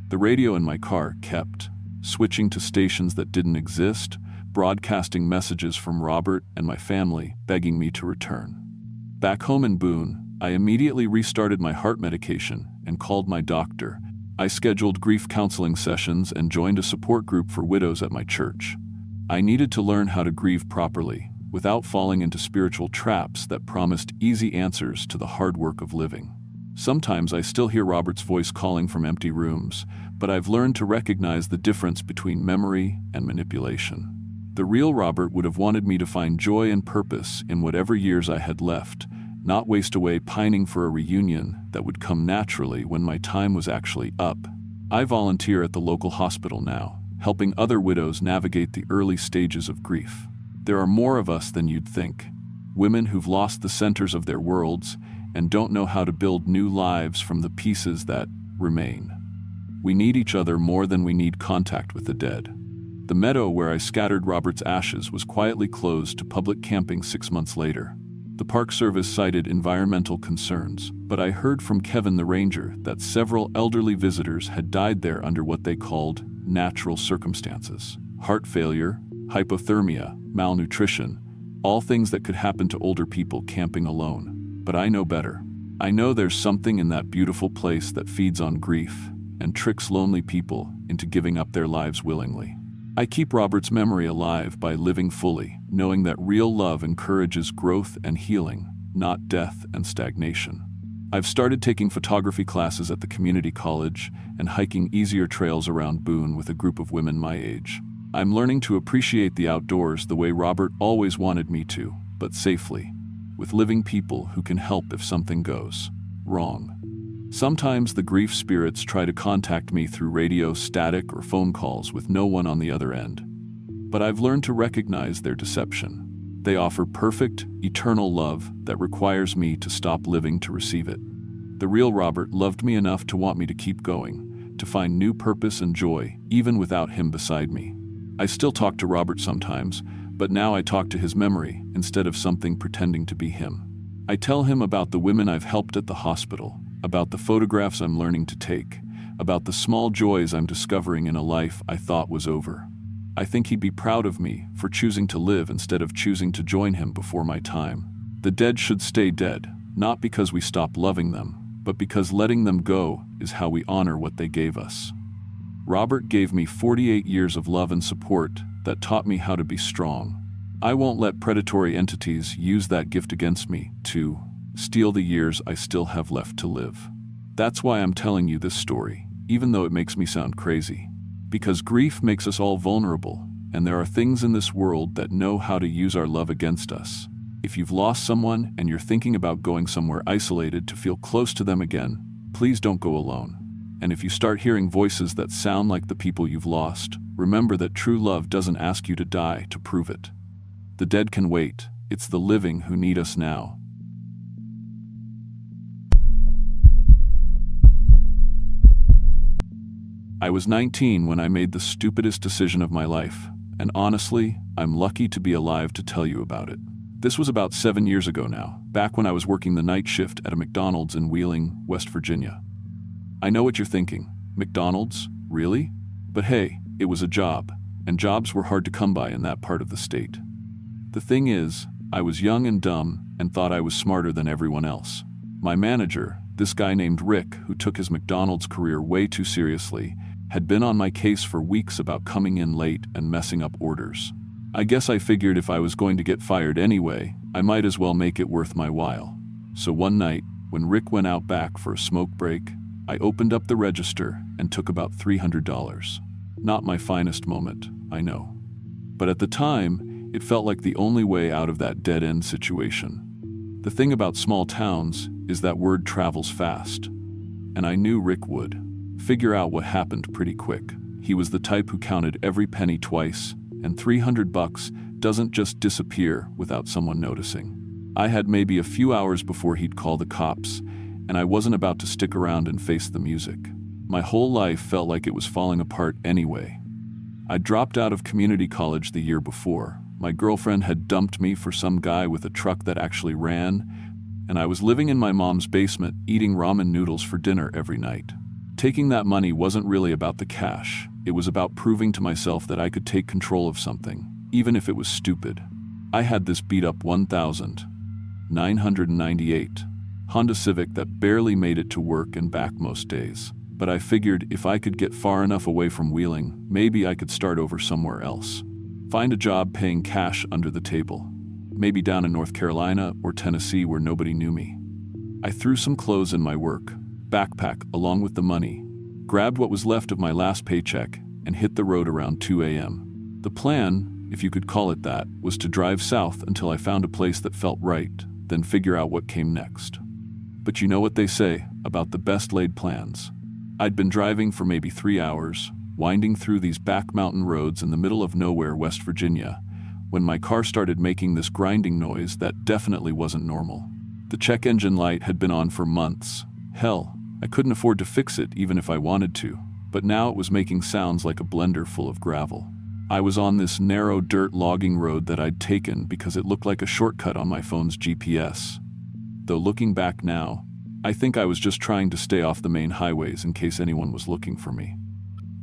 The radio in my car kept switching to stations that didn't exist, broadcasting messages from Robert and my family begging me to return. Back home in Boone, I immediately restarted my heart medication and called my doctor. I scheduled grief counseling sessions and joined a support group for widows at my church. I needed to learn how to grieve properly, without falling into spiritual traps that promised easy answers to the hard work of living. Sometimes I still hear Robert's voice calling from empty rooms, but I've learned to recognize the difference between memory and manipulation. The real Robert would have wanted me to find joy and purpose in whatever years I had left, not waste away pining for a reunion that would come naturally when my time was actually up. I volunteer at the local hospital now, helping other widows navigate the early stages of grief. There are more of us than you'd think. Women who've lost the centers of their worlds and don't know how to build new lives from the pieces that remain. We need each other more than we need contact with the dead. The meadow where I scattered Robert's ashes was quietly closed to public camping 6 months later. The Park Service cited environmental concerns, but I heard from Kevin the ranger that several elderly visitors had died there under what they called natural circumstances. Heart failure, hypothermia, malnutrition, all things that could happen to older people camping alone. But I know better. I know there's something in that beautiful place that feeds on grief and tricks lonely people into giving up their lives willingly. I keep Robert's memory alive by living fully, knowing that real love encourages growth and healing, not death and stagnation. I've started taking photography classes at the community college and hiking easier trails around Boone with a group of women my age. I'm learning to appreciate the outdoors the way Robert always wanted me to, but safely, with living people who can help if something goes wrong. Sometimes the grief spirits try to contact me through radio static or phone calls with no one on the other end. But I've learned to recognize their deception. They offer perfect, eternal love that requires me to stop living to receive it. The real Robert loved me enough to want me to keep going, to find new purpose and joy, even without him beside me. I still talk to Robert sometimes, but now I talk to his memory instead of something pretending to be him. I tell him about the women I've helped at the hospital, about the photographs I'm learning to take, about the small joys I'm discovering in a life I thought was over. I think he'd be proud of me for choosing to live instead of choosing to join him before my time. The dead should stay dead, not because we stop loving them, but because letting them go is how we honor what they gave us. Robert gave me 48 years of love and support that taught me how to be strong. I won't let predatory entities use that gift against me to steal the years I still have left to live. That's why I'm telling you this story, even though it makes me sound crazy. Because grief makes us all vulnerable, and there are things in this world that know how to use our love against us. If you've lost someone and you're thinking about going somewhere isolated to feel close to them again, please don't go alone. And if you start hearing voices that sound like the people you've lost, remember that true love doesn't ask you to die to prove it. The dead can wait. It's the living who need us now. I was 19 when I made the stupidest decision of my life, and honestly, I'm lucky to be alive to tell you about it. This was about 7 years ago now, back when I was working the night shift at a McDonald's in Wheeling, West Virginia. I know what you're thinking. McDonald's? Really? But hey, it was a job, and jobs were hard to come by in that part of the state. The thing is, I was young and dumb and thought I was smarter than everyone else. My manager, this guy named Rick, who took his McDonald's career way too seriously, had been on my case for weeks about coming in late and messing up orders. I guess I figured if I was going to get fired anyway, I might as well make it worth my while. So one night, when Rick went out back for a smoke break, I opened up the register and took about $300. Not my finest moment, I know. But at the time, it felt like the only way out of that dead-end situation. The thing about small towns is that word travels fast. And I knew Rick would figure out what happened pretty quick. He was the type who counted every penny twice, and $300 doesn't just disappear without someone noticing. I had maybe a few hours before he'd call the cops, and I wasn't about to stick around and face the music. My whole life felt like it was falling apart anyway. I dropped out of community college the year before. My girlfriend had dumped me for some guy with a truck that actually ran, and I was living in my mom's basement eating ramen noodles for dinner every night. Taking that money wasn't really about the cash. It was about proving to myself that I could take control of something, even if it was stupid. I had this beat-up 1998 Honda Civic that barely made it to work and back most days. But I figured if I could get far enough away from Wheeling, maybe I could start over somewhere else. Find a job paying cash under the table. Maybe down in North Carolina or Tennessee where nobody knew me. I threw some clothes in my work backpack along with the money, grabbed what was left of my last paycheck, and hit the road around 2 a.m. The plan, if you could call it that, was to drive south until I found a place that felt right, then figure out what came next. But you know what they say about the best laid plans. I'd been driving for maybe 3 hours, winding through these back mountain roads in the middle of nowhere, West Virginia, when my car started making this grinding noise that definitely wasn't normal. The check engine light had been on for months. Hell, I couldn't afford to fix it even if I wanted to, but now it was making sounds like a blender full of gravel. I was on this narrow dirt logging road that I'd taken because it looked like a shortcut on my phone's GPS. Though looking back now, I think I was just trying to stay off the main highways in case anyone was looking for me.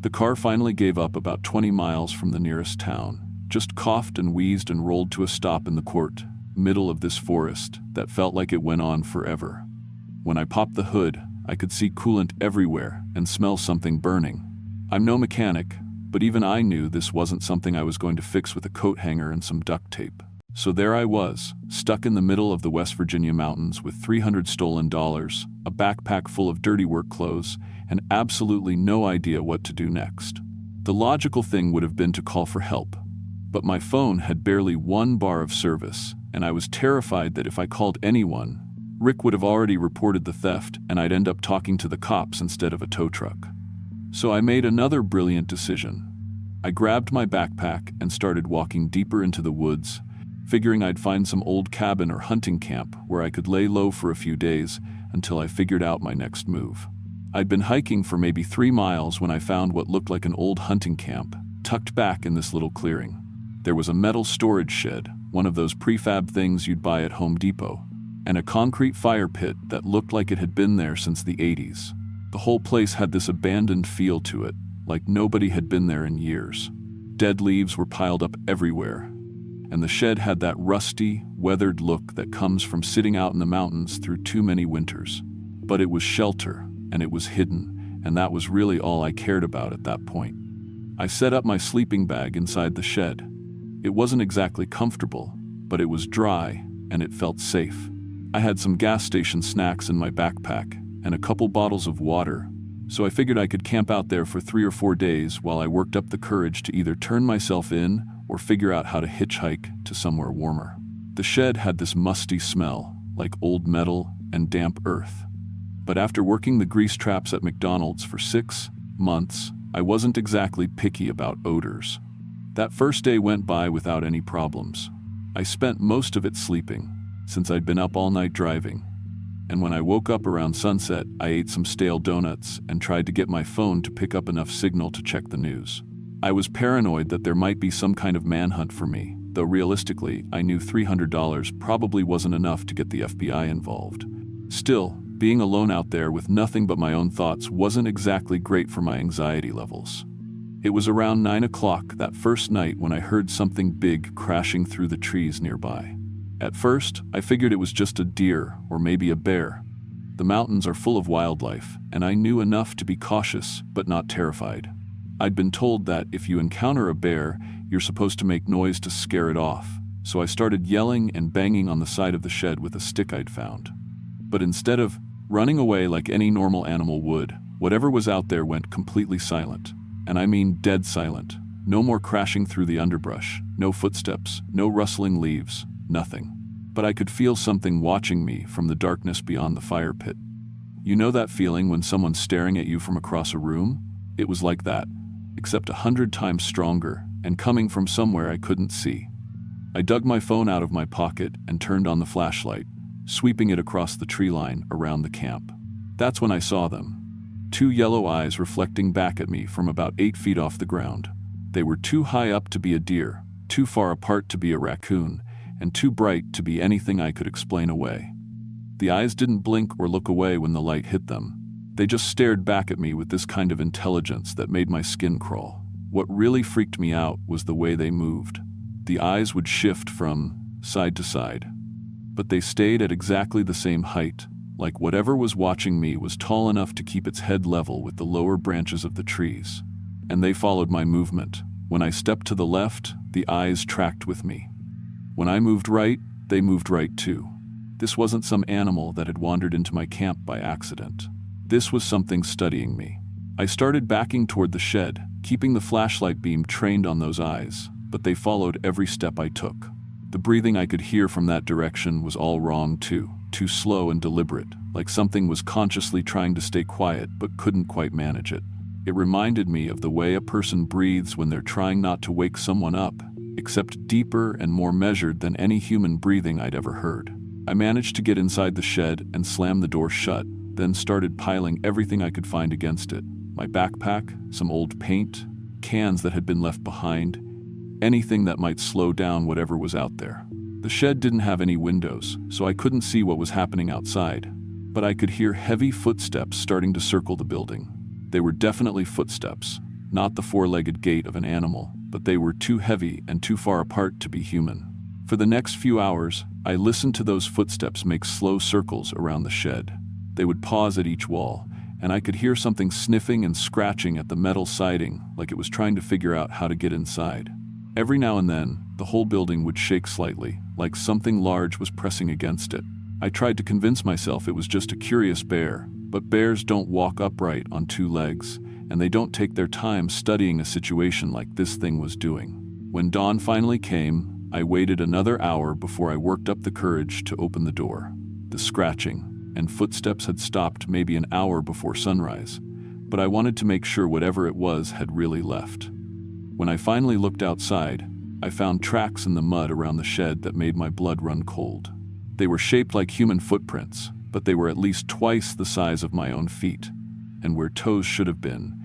The car finally gave up about 20 miles from the nearest town, just coughed and wheezed and rolled to a stop in the middle of this forest that felt like it went on forever. When I popped the hood, I could see coolant everywhere and smell something burning. I'm no mechanic, but even I knew this wasn't something I was going to fix with a coat hanger and some duct tape. So there I was, stuck in the middle of the West Virginia mountains with $300 stolen, a backpack full of dirty work clothes, and absolutely no idea what to do next. The logical thing would have been to call for help, but my phone had barely 1 bar of service, and I was terrified that if I called anyone, Rick would have already reported the theft and I'd end up talking to the cops instead of a tow truck. So I made another brilliant decision. I grabbed my backpack and started walking deeper into the woods, figuring I'd find some old cabin or hunting camp where I could lay low for a few days until I figured out my next move. I'd been hiking for maybe 3 miles when I found what looked like an old hunting camp, tucked back in this little clearing. There was a metal storage shed, one of those prefab things you'd buy at Home Depot, and a concrete fire pit that looked like it had been there since the 80s. The whole place had this abandoned feel to it, like nobody had been there in years. Dead leaves were piled up everywhere, and the shed had that rusty, weathered look that comes from sitting out in the mountains through too many winters. But it was shelter, and it was hidden, and that was really all I cared about at that point. I set up my sleeping bag inside the shed. It wasn't exactly comfortable, but it was dry, and it felt safe. I had some gas station snacks in my backpack, and a couple bottles of water, so I figured I could camp out there for 3 or 4 days while I worked up the courage to either turn myself in or figure out how to hitchhike to somewhere warmer. The shed had this musty smell, like old metal and damp earth. But after working the grease traps at McDonald's for 6 months, I wasn't exactly picky about odors. That first day went by without any problems. I spent most of it sleeping, since I'd been up all night driving. And when I woke up around sunset, I ate some stale donuts and tried to get my phone to pick up enough signal to check the news. I was paranoid that there might be some kind of manhunt for me, though realistically, I knew $300 probably wasn't enough to get the FBI involved. Still, being alone out there with nothing but my own thoughts wasn't exactly great for my anxiety levels. It was around 9 o'clock that first night when I heard something big crashing through the trees nearby. At first, I figured it was just a deer or maybe a bear. The mountains are full of wildlife, and I knew enough to be cautious but not terrified. I'd been told that if you encounter a bear, you're supposed to make noise to scare it off, so I started yelling and banging on the side of the shed with a stick I'd found. But instead of running away like any normal animal would, whatever was out there went completely silent. And I mean dead silent. No more crashing through the underbrush, no footsteps, no rustling leaves, nothing. But I could feel something watching me from the darkness beyond the fire pit. You know that feeling when someone's staring at you from across a room? It was like that, except 100 times stronger and coming from somewhere I couldn't see. I dug my phone out of my pocket and turned on the flashlight, sweeping it across the tree line around the camp. That's when I saw them. 2 yellow eyes reflecting back at me from about 8 feet off the ground. They were too high up to be a deer, too far apart to be a raccoon, and too bright to be anything I could explain away. The eyes didn't blink or look away when the light hit them. They just stared back at me with this kind of intelligence that made my skin crawl. What really freaked me out was the way they moved. The eyes would shift from side to side, but they stayed at exactly the same height, like whatever was watching me was tall enough to keep its head level with the lower branches of the trees. And they followed my movement. When I stepped to the left, the eyes tracked with me. When I moved right, they moved right too. This wasn't some animal that had wandered into my camp by accident. This was something studying me. I started backing toward the shed, keeping the flashlight beam trained on those eyes, but they followed every step I took. The breathing I could hear from that direction was all wrong too slow and deliberate, like something was consciously trying to stay quiet but couldn't quite manage it. It reminded me of the way a person breathes when they're trying not to wake someone up, except deeper and more measured than any human breathing I'd ever heard. I managed to get inside the shed and slam the door shut, then started piling everything I could find against it. My backpack, some old paint, cans that had been left behind, anything that might slow down whatever was out there. The shed didn't have any windows, so I couldn't see what was happening outside, but I could hear heavy footsteps starting to circle the building. They were definitely footsteps, not the 4-legged gait of an animal, but they were too heavy and too far apart to be human. For the next few hours, I listened to those footsteps make slow circles around the shed. They would pause at each wall, and I could hear something sniffing and scratching at the metal siding like it was trying to figure out how to get inside. Every now and then, the whole building would shake slightly, like something large was pressing against it. I tried to convince myself it was just a curious bear, but bears don't walk upright on 2 legs, and they don't take their time studying a situation like this thing was doing. When dawn finally came, I waited another hour before I worked up the courage to open the door. The scratching and footsteps had stopped maybe an hour before sunrise, but I wanted to make sure whatever it was had really left. When I finally looked outside, I found tracks in the mud around the shed that made my blood run cold. They were shaped like human footprints, but they were at least twice the size of my own feet, and where toes should have been,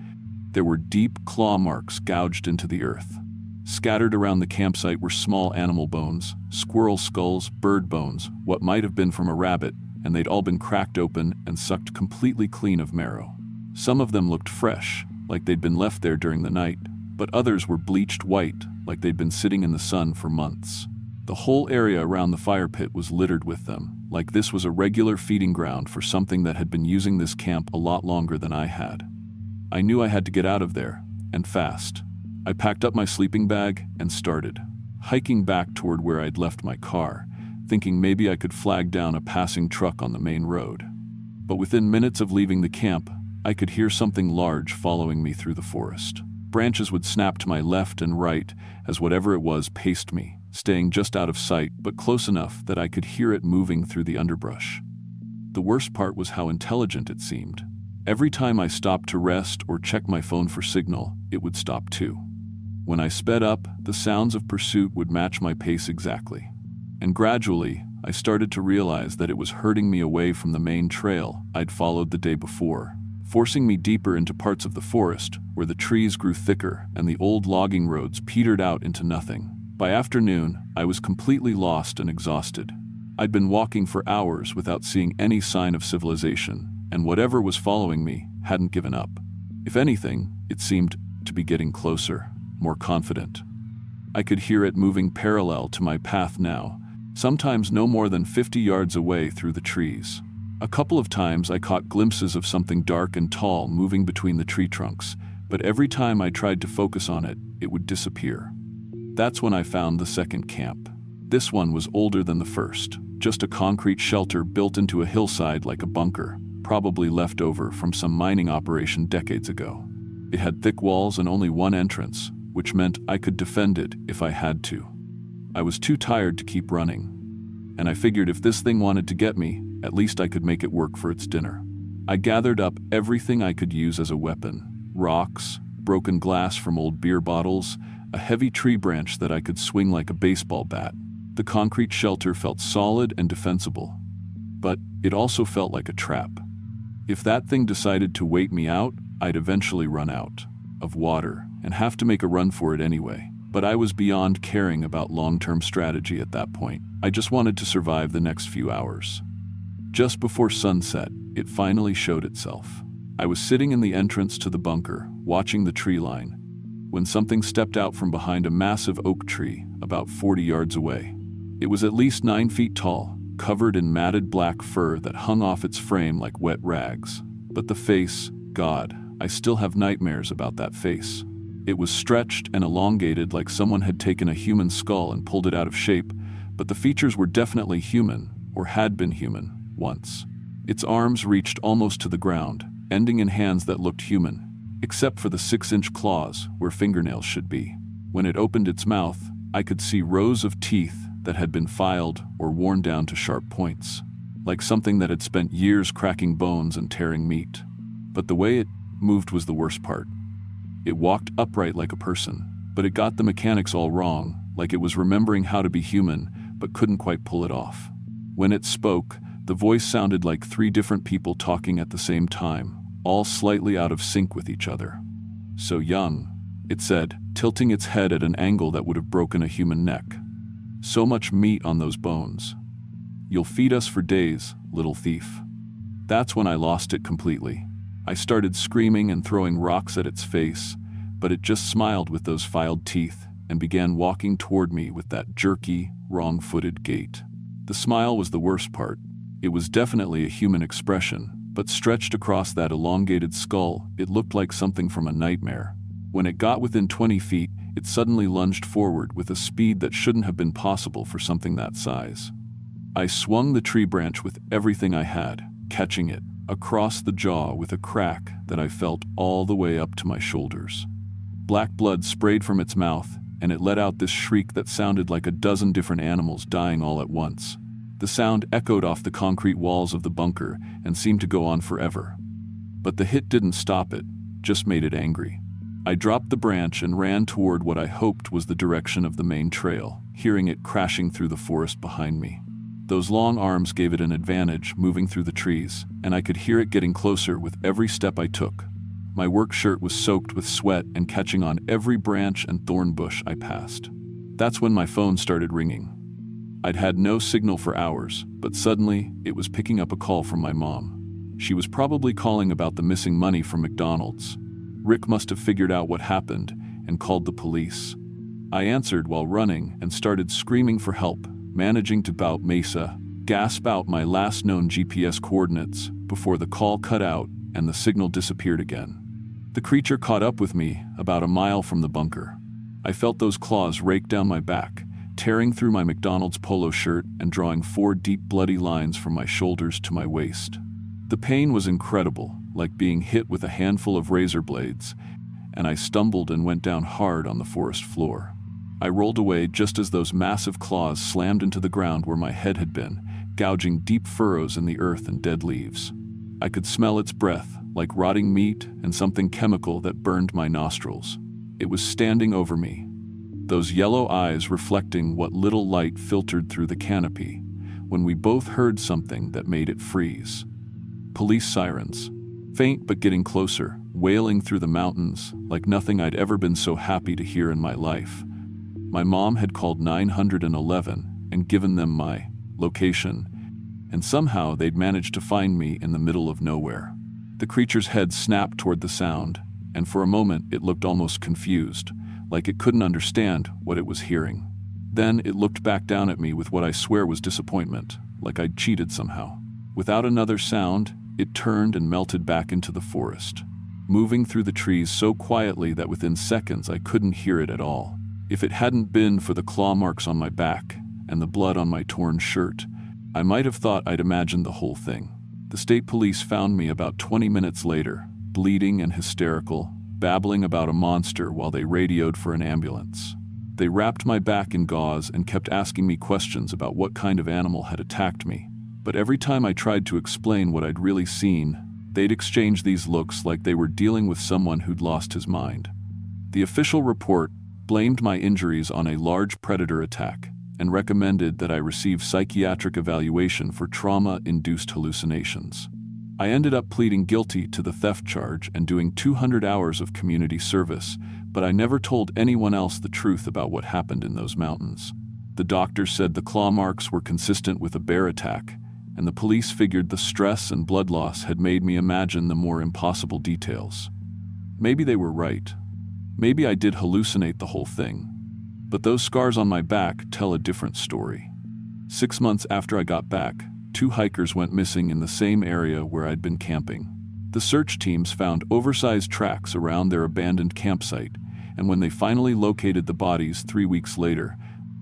there were deep claw marks gouged into the earth. Scattered around the campsite were small animal bones, squirrel skulls, bird bones, what might have been from a rabbit, and they'd all been cracked open and sucked completely clean of marrow. Some of them looked fresh, like they'd been left there during the night, but others were bleached white, like they'd been sitting in the sun for months. The whole area around the fire pit was littered with them, like this was a regular feeding ground for something that had been using this camp a lot longer than I had. I knew I had to get out of there, and fast. I packed up my sleeping bag and started hiking back toward where I'd left my car, thinking maybe I could flag down a passing truck on the main road. But within minutes of leaving the camp, I could hear something large following me through the forest. Branches would snap to my left and right as whatever it was paced me, staying just out of sight but close enough that I could hear it moving through the underbrush. The worst part was how intelligent it seemed. Every time I stopped to rest or check my phone for signal, it would stop too. When I sped up, the sounds of pursuit would match my pace exactly. And gradually, I started to realize that it was herding me away from the main trail I'd followed the day before, forcing me deeper into parts of the forest where the trees grew thicker and the old logging roads petered out into nothing. By afternoon, I was completely lost and exhausted. I'd been walking for hours without seeing any sign of civilization, and whatever was following me hadn't given up. If anything, it seemed to be getting closer, more confident. I could hear it moving parallel to my path now, sometimes no more than 50 yards away through the trees. A couple of times I caught glimpses of something dark and tall moving between the tree trunks, but every time I tried to focus on it, it would disappear. That's when I found the second camp. This one was older than the first, just a concrete shelter built into a hillside like a bunker, probably left over from some mining operation decades ago. It had thick walls and only one entrance, which meant I could defend it if I had to. I was too tired to keep running, and I figured if this thing wanted to get me, at least I could make it work for its dinner. I gathered up everything I could use as a weapon: rocks, broken glass from old beer bottles, a heavy tree branch that I could swing like a baseball bat. The concrete shelter felt solid and defensible, but it also felt like a trap. If that thing decided to wait me out, I'd eventually run out of water and have to make a run for it anyway. But I was beyond caring about long-term strategy at that point. I just wanted to survive the next few hours. Just before sunset, it finally showed itself. I was sitting in the entrance to the bunker, watching the tree line, when something stepped out from behind a massive oak tree about 40 yards away. It was at least 9 feet tall, covered in matted black fur that hung off its frame like wet rags. But the face, God, I still have nightmares about that face. It was stretched and elongated like someone had taken a human skull and pulled it out of shape, but the features were definitely human, or had been human, once. Its arms reached almost to the ground, ending in hands that looked human, except for the 6-inch claws where fingernails should be. When it opened its mouth, I could see rows of teeth that had been filed or worn down to sharp points, like something that had spent years cracking bones and tearing meat. But the way it moved was the worst part. It walked upright like a person, but it got the mechanics all wrong, like it was remembering how to be human, but couldn't quite pull it off. When it spoke, the voice sounded like 3 different people talking at the same time, all slightly out of sync with each other. "So young," it said, tilting its head at an angle that would have broken a human neck. "So much meat on those bones. You'll feed us for days, little thief." That's when I lost it completely. I started screaming and throwing rocks at its face, but it just smiled with those filed teeth and began walking toward me with that jerky, wrong-footed gait. The smile was the worst part. It was definitely a human expression, but stretched across that elongated skull, it looked like something from a nightmare. When it got within 20 feet, it suddenly lunged forward with a speed that shouldn't have been possible for something that size. I swung the tree branch with everything I had, catching it across the jaw with a crack that I felt all the way up to my shoulders. Black blood sprayed from its mouth, and it let out this shriek that sounded like a dozen different animals dying all at once. The sound echoed off the concrete walls of the bunker and seemed to go on forever. But the hit didn't stop it, just made it angry. I dropped the branch and ran toward what I hoped was the direction of the main trail, hearing it crashing through the forest behind me. Those long arms gave it an advantage, moving through the trees, and I could hear it getting closer with every step I took. My work shirt was soaked with sweat and catching on every branch and thorn bush I passed. That's when my phone started ringing. I'd had no signal for hours, but suddenly it was picking up a call from my mom. She was probably calling about the missing money from McDonald's. Rick must have figured out what happened and called the police. I answered while running and started screaming for help, managing to bout Mesa, gasp out my last known GPS coordinates before the call cut out and the signal disappeared again. The creature caught up with me about a mile from the bunker. I felt those claws rake down my back, tearing through my McDonald's polo shirt and drawing 4 deep bloody lines from my shoulders to my waist. The pain was incredible, like being hit with a handful of razor blades, and I stumbled and went down hard on the forest floor. I rolled away just as those massive claws slammed into the ground where my head had been, gouging deep furrows in the earth and dead leaves. I could smell its breath, like rotting meat and something chemical that burned my nostrils. It was standing over me, those yellow eyes reflecting what little light filtered through the canopy, when we both heard something that made it freeze. Police sirens, faint but getting closer, wailing through the mountains like nothing I'd ever been so happy to hear in my life. My mom had called 911 and given them my location, and somehow they'd managed to find me in the middle of nowhere. The creature's head snapped toward the sound, and for a moment it looked almost confused, like it couldn't understand what it was hearing. Then it looked back down at me with what I swear was disappointment, like I'd cheated somehow. Without another sound, it turned and melted back into the forest, moving through the trees so quietly that within seconds I couldn't hear it at all. If it hadn't been for the claw marks on my back and the blood on my torn shirt, I might have thought I'd imagined the whole thing. The state police found me about 20 minutes later, bleeding and hysterical, babbling about a monster while they radioed for an ambulance. They wrapped my back in gauze and kept asking me questions about what kind of animal had attacked me. But every time I tried to explain what I'd really seen, they'd exchange these looks like they were dealing with someone who'd lost his mind. The official report blamed my injuries on a large predator attack and recommended that I receive psychiatric evaluation for trauma-induced hallucinations. I ended up pleading guilty to the theft charge and doing 200 hours of community service, but I never told anyone else the truth about what happened in those mountains. The doctors said the claw marks were consistent with a bear attack, and the police figured the stress and blood loss had made me imagine the more impossible details. Maybe they were right. Maybe I did hallucinate the whole thing. But those scars on my back tell a different story. 6 months after I got back, 2 hikers went missing in the same area where I'd been camping. The search teams found oversized tracks around their abandoned campsite, and when they finally located the bodies 3 weeks later,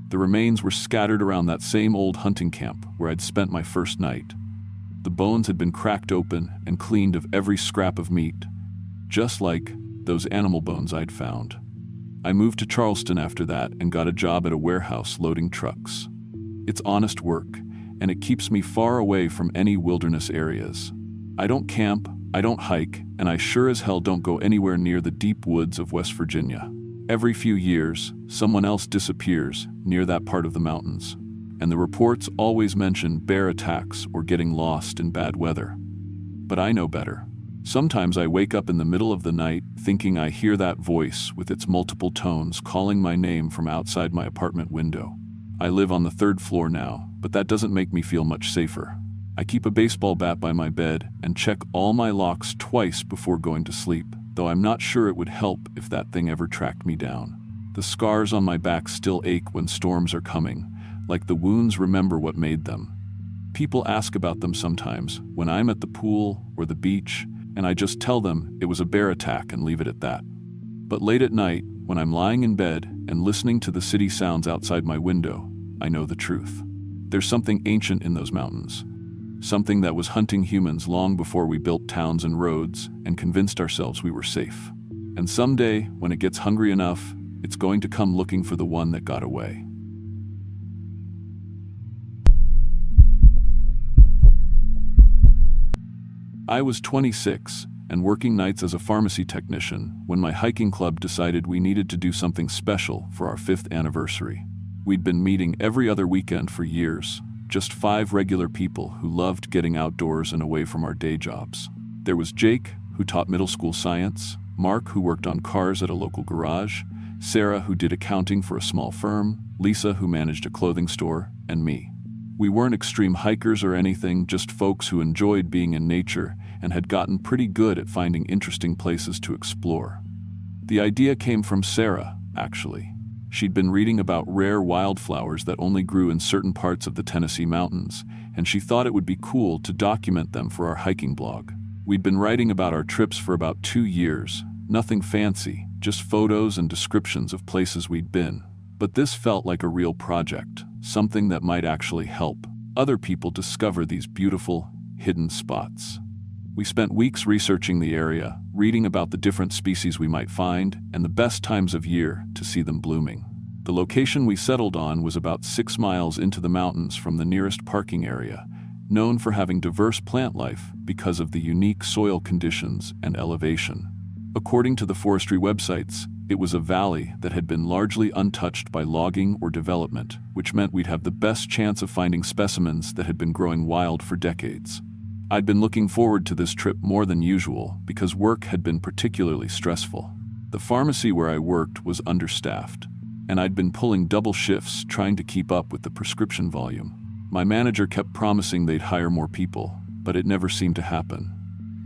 the remains were scattered around that same old hunting camp where I'd spent my first night. The bones had been cracked open and cleaned of every scrap of meat, just like those animal bones I'd found. I moved to Charleston after that and got a job at a warehouse loading trucks. It's honest work, and it keeps me far away from any wilderness areas. I don't camp, I don't hike, and I sure as hell don't go anywhere near the deep woods of West Virginia. Every few years, someone else disappears near that part of the mountains, and the reports always mention bear attacks or getting lost in bad weather. But I know better. Sometimes I wake up in the middle of the night thinking I hear that voice with its multiple tones calling my name from outside my apartment window. I live on the 3rd floor now, but that doesn't make me feel much safer. I keep a baseball bat by my bed and check all my locks twice before going to sleep, though I'm not sure it would help if that thing ever tracked me down. The scars on my back still ache when storms are coming, like the wounds remember what made them. People ask about them sometimes when I'm at the pool or the beach, and I just tell them it was a bear attack and leave it at that. But late at night, when I'm lying in bed and listening to the city sounds outside my window, I know the truth. There's something ancient in those mountains. Something that was hunting humans long before we built towns and roads and convinced ourselves we were safe. And someday, when it gets hungry enough, it's going to come looking for the one that got away. I was 26 and working nights as a pharmacy technician when my hiking club decided we needed to do something special for our 5th anniversary. We'd been meeting every other weekend for years, just 5 regular people who loved getting outdoors and away from our day jobs. There was Jake, who taught middle school science, Mark, who worked on cars at a local garage, Sarah, who did accounting for a small firm, Lisa, who managed a clothing store, and me. We weren't extreme hikers or anything, just folks who enjoyed being in nature and had gotten pretty good at finding interesting places to explore. The idea came from Sarah, actually. She'd been reading about rare wildflowers that only grew in certain parts of the Tennessee mountains, and she thought it would be cool to document them for our hiking blog. We'd been writing about our trips for about 2 years, nothing fancy, just photos and descriptions of places we'd been. But this felt like a real project, something that might actually help other people discover these beautiful, hidden spots. We spent weeks researching the area, reading about the different species we might find, and the best times of year to see them blooming. The location we settled on was about 6 miles into the mountains from the nearest parking area, known for having diverse plant life because of the unique soil conditions and elevation. According to the forestry websites, it was a valley that had been largely untouched by logging or development, which meant we'd have the best chance of finding specimens that had been growing wild for decades. I'd been looking forward to this trip more than usual because work had been particularly stressful. The pharmacy where I worked was understaffed, and I'd been pulling double shifts trying to keep up with the prescription volume. My manager kept promising they'd hire more people, but it never seemed to happen.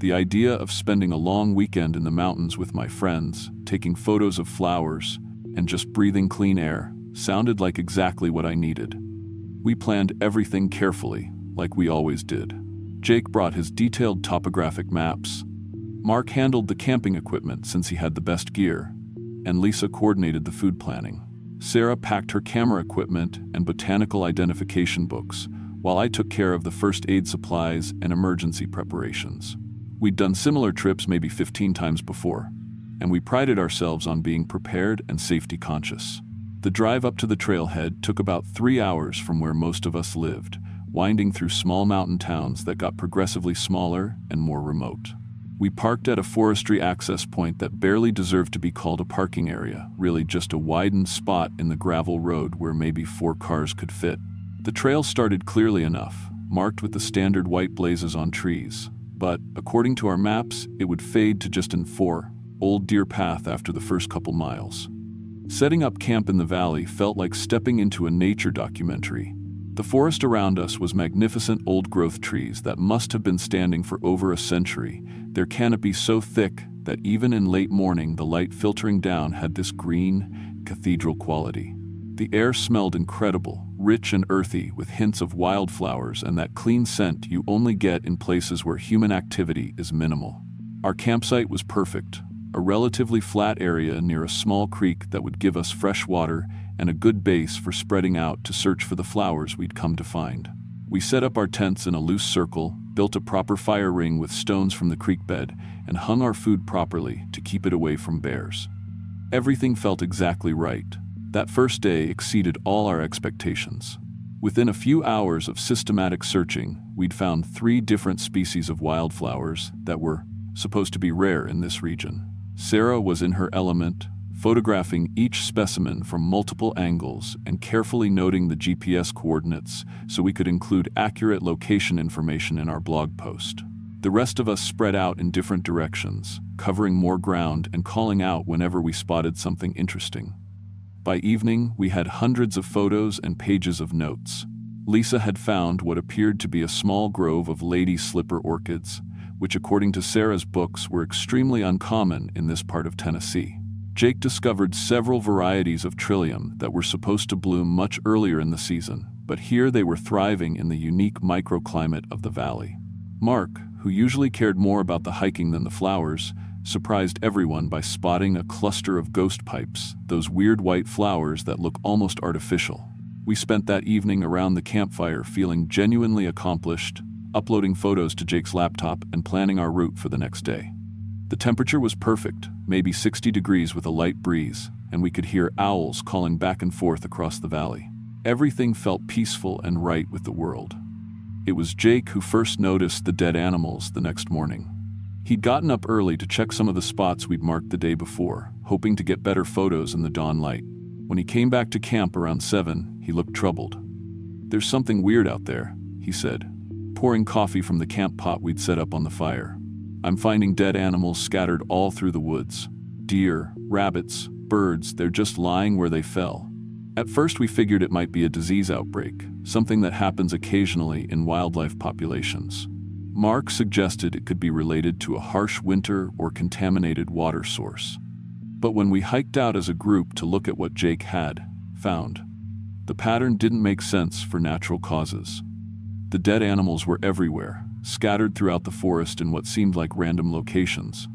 The idea of spending a long weekend in the mountains with my friends, taking photos of flowers, and just breathing clean air sounded like exactly what I needed. We planned everything carefully, like we always did. Jake brought his detailed topographic maps. Mark handled the camping equipment since he had the best gear, and Lisa coordinated the food planning. Sarah packed her camera equipment and botanical identification books, while I took care of the first aid supplies and emergency preparations. We'd done similar trips maybe 15 times before, and we prided ourselves on being prepared and safety conscious. The drive up to the trailhead took about 3 hours from where most of us lived, winding through small mountain towns that got progressively smaller and more remote. We parked at a forestry access point that barely deserved to be called a parking area, really just a widened spot in the gravel road where maybe 4 cars could fit. The trail started clearly enough, marked with the standard white blazes on trees, but, according to our maps, it would fade to just an old deer path after the first couple miles. Setting up camp in the valley felt like stepping into a nature documentary. The forest around us was magnificent old-growth trees that must have been standing for over a century, their canopy so thick that even in late morning the light filtering down had this green, cathedral quality. The air smelled incredible, rich and earthy, with hints of wildflowers and that clean scent you only get in places where human activity is minimal. Our campsite was perfect, a relatively flat area near a small creek that would give us fresh water and a good base for spreading out to search for the flowers we'd come to find. We set up our tents in a loose circle, built a proper fire ring with stones from the creek bed, and hung our food properly to keep it away from bears. Everything felt exactly right. That first day exceeded all our expectations. Within a few hours of systematic searching, we'd found 3 different species of wildflowers that were supposed to be rare in this region. Sarah was in her element, photographing each specimen from multiple angles and carefully noting the GPS coordinates so we could include accurate location information in our blog post. The rest of us spread out in different directions, covering more ground and calling out whenever we spotted something interesting. By evening, we had hundreds of photos and pages of notes. Lisa had found what appeared to be a small grove of lady slipper orchids, which according to Sarah's books were extremely uncommon in this part of Tennessee. Jake discovered several varieties of trillium that were supposed to bloom much earlier in the season, but here they were thriving in the unique microclimate of the valley. Mark, who usually cared more about the hiking than the flowers, surprised everyone by spotting a cluster of ghost pipes, those weird white flowers that look almost artificial. We spent that evening around the campfire feeling genuinely accomplished, uploading photos to Jake's laptop and planning our route for the next day. The temperature was perfect, maybe 60 degrees with a light breeze, and we could hear owls calling back and forth across the valley. Everything felt peaceful and right with the world. It was Jake who first noticed the dead animals the next morning. He'd gotten up early to check some of the spots we'd marked the day before, hoping to get better photos in the dawn light. When he came back to camp around 7, he looked troubled. "There's something weird out there," he said, pouring coffee from the camp pot we'd set up on the fire. "I'm finding dead animals scattered all through the woods. Deer, rabbits, birds, they're just lying where they fell." At first we figured it might be a disease outbreak, something that happens occasionally in wildlife populations. Mark suggested it could be related to a harsh winter or contaminated water source. But when we hiked out as a group to look at what Jake had, found. The pattern didn't make sense for natural causes. The dead animals were everywhere, scattered throughout the forest in what seemed like random locations.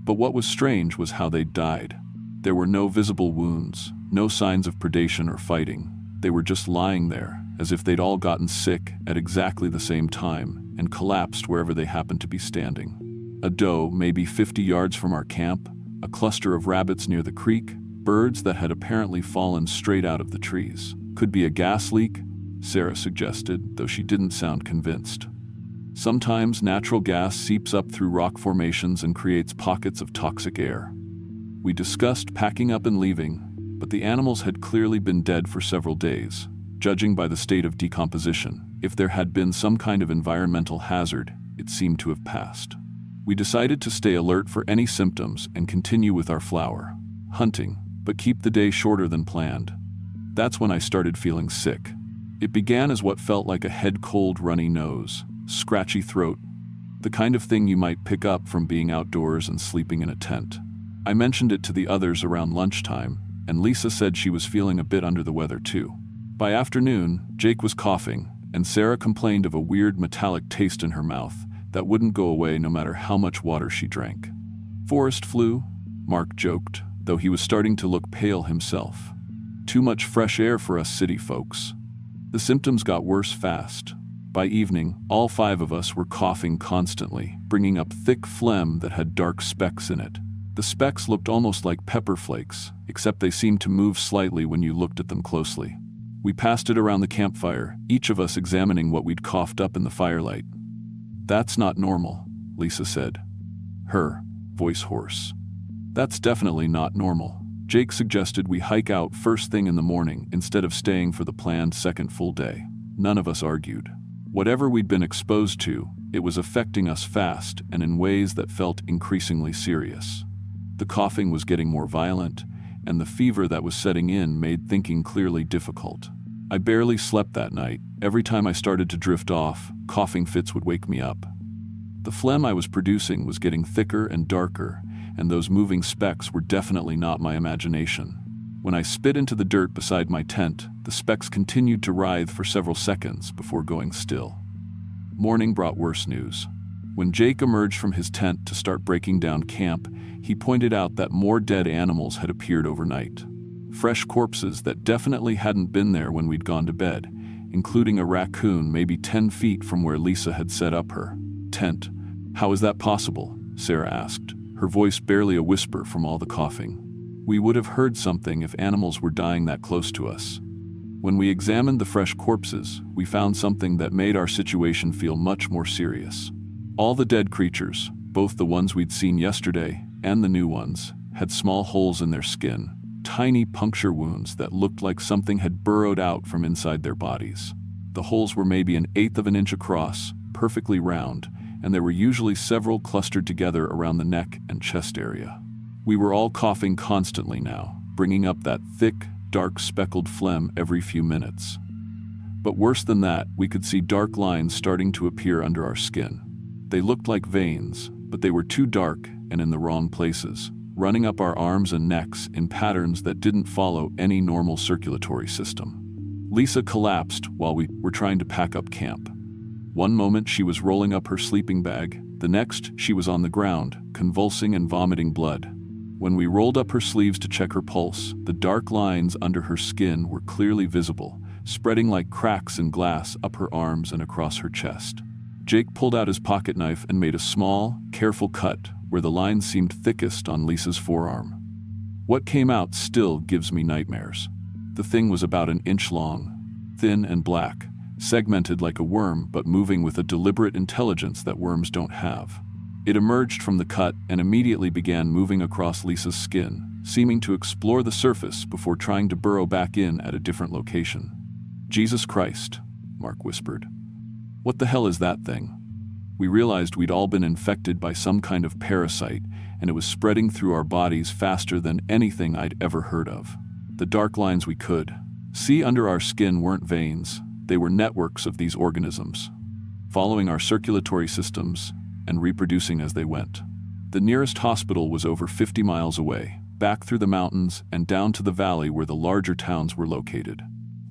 But what was strange was how they died. There were no visible wounds, no signs of predation or fighting. They were just lying there, as if they'd all gotten sick at exactly the same time and collapsed wherever they happened to be standing. A doe maybe 50 yards from our camp, a cluster of rabbits near the creek, birds that had apparently fallen straight out of the trees. Could be a gas leak, Sarah suggested, though she didn't sound convinced. Sometimes natural gas seeps up through rock formations and creates pockets of toxic air. We discussed packing up and leaving, but the animals had clearly been dead for several days, judging by the state of decomposition. If there had been some kind of environmental hazard, it seemed to have passed. We decided to stay alert for any symptoms and continue with our flower hunting, but keep the day shorter than planned. That's when I started feeling sick. It began as what felt like a head-cold, runny nose, scratchy throat, the kind of thing you might pick up from being outdoors and sleeping in a tent. I mentioned it to the others around lunchtime, and Lisa said she was feeling a bit under the weather too. By afternoon, Jake was coughing, and Sarah complained of a weird metallic taste in her mouth that wouldn't go away no matter how much water she drank. Forest flu, Mark joked, though he was starting to look pale himself. Too much fresh air for us city folks. The symptoms got worse fast. By evening, all 5 of us were coughing constantly, bringing up thick phlegm that had dark specks in it. The specks looked almost like pepper flakes, except they seemed to move slightly when you looked at them closely. We passed it around the campfire, each of us examining what we'd coughed up in the firelight. "That's not normal," Lisa said, her voice hoarse. "That's definitely not normal." Jake suggested we hike out first thing in the morning instead of staying for the planned second full day. None of us argued. Whatever we'd been exposed to, it was affecting us fast and in ways that felt increasingly serious. The coughing was getting more violent, and the fever that was setting in made thinking clearly difficult. I barely slept that night. Every time I started to drift off, coughing fits would wake me up. The phlegm I was producing was getting thicker and darker, and those moving specks were definitely not my imagination. When I spit into the dirt beside my tent, the specks continued to writhe for several seconds before going still. Morning brought worse news. When Jake emerged from his tent to start breaking down camp, he pointed out that more dead animals had appeared overnight. Fresh corpses that definitely hadn't been there when we'd gone to bed, including a raccoon maybe 10 feet from where Lisa had set up her tent. "How is that possible?" Sarah asked, her voice barely a whisper from all the coughing. We would have heard something if animals were dying that close to us. When we examined the fresh corpses, we found something that made our situation feel much more serious. All the dead creatures, both the ones we'd seen yesterday and the new ones, had small holes in their skin, tiny puncture wounds that looked like something had burrowed out from inside their bodies. The holes were maybe 1/8 of an inch across, perfectly round, and there were usually several clustered together around the neck and chest area. We were all coughing constantly now, bringing up that thick, dark speckled phlegm every few minutes. But worse than that, we could see dark lines starting to appear under our skin. They looked like veins, but they were too dark and in the wrong places, running up our arms and necks in patterns that didn't follow any normal circulatory system. Lisa collapsed while we were trying to pack up camp. One moment she was rolling up her sleeping bag, the next she was on the ground, convulsing and vomiting blood. When we rolled up her sleeves to check her pulse, the dark lines under her skin were clearly visible, spreading like cracks in glass up her arms and across her chest. Jake pulled out his pocket knife and made a small, careful cut where the lines seemed thickest on Lisa's forearm. What came out still gives me nightmares. The thing was about 1 inch long, thin and black, segmented like a worm but moving with a deliberate intelligence that worms don't have. It emerged from the cut and immediately began moving across Lisa's skin, seeming to explore the surface before trying to burrow back in at a different location. "Jesus Christ," Mark whispered. "What the hell is that thing?" We realized we'd all been infected by some kind of parasite, and it was spreading through our bodies faster than anything I'd ever heard of. The dark lines we could see under our skin weren't veins, they were networks of these organisms, following our circulatory systems and reproducing as they went. The nearest hospital was over 50 miles away, back through the mountains and down to the valley where the larger towns were located.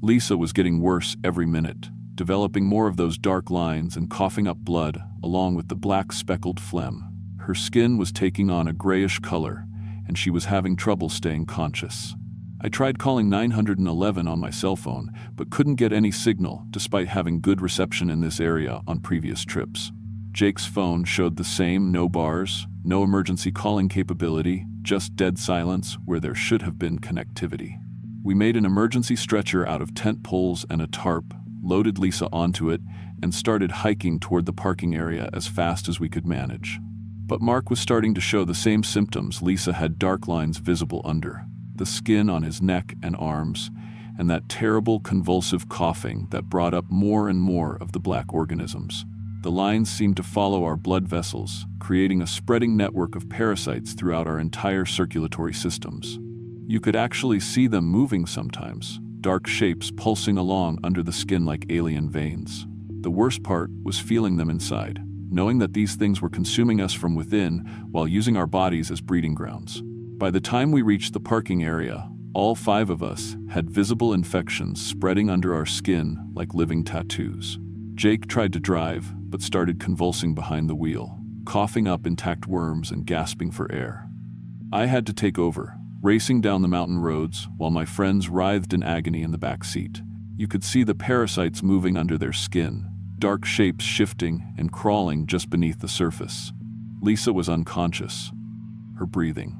Lisa was getting worse every minute, developing more of those dark lines and coughing up blood, along with the black speckled phlegm. Her skin was taking on a grayish color, and she was having trouble staying conscious. I tried calling 911 on my cell phone, but couldn't get any signal despite having good reception in this area on previous trips. Jake's phone showed the same: no bars, no emergency calling capability, just dead silence where there should have been connectivity. We made an emergency stretcher out of tent poles and a tarp, loaded Lisa onto it, and started hiking toward the parking area as fast as we could manage. But Mark was starting to show the same symptoms. Lisa had dark lines visible under the skin on his neck and arms, and that terrible convulsive coughing that brought up more and more of the black organisms. The lines seemed to follow our blood vessels, creating a spreading network of parasites throughout our entire circulatory systems. You could actually see them moving sometimes, dark shapes pulsing along under the skin like alien veins. The worst part was feeling them inside, knowing that these things were consuming us from within while using our bodies as breeding grounds. By the time we reached the parking area, all 5 of us had visible infections spreading under our skin like living tattoos. Jake tried to drive, but started convulsing behind the wheel, coughing up intact worms and gasping for air. I had to take over, racing down the mountain roads while my friends writhed in agony in the back seat. You could see the parasites moving under their skin, dark shapes shifting and crawling just beneath the surface. Lisa was unconscious, her breathing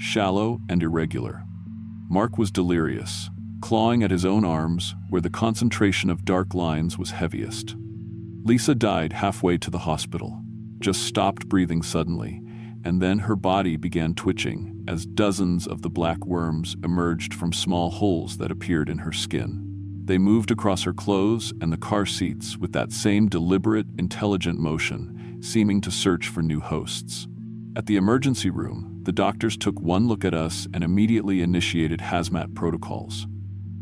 shallow and irregular. Mark was delirious, clawing at his own arms where the concentration of dark lines was heaviest. Lisa died halfway to the hospital, just stopped breathing suddenly, and then her body began twitching as dozens of the black worms emerged from small holes that appeared in her skin. They moved across her clothes and the car seats with that same deliberate, intelligent motion, seeming to search for new hosts. At the emergency room, the doctors took one look at us and immediately initiated hazmat protocols.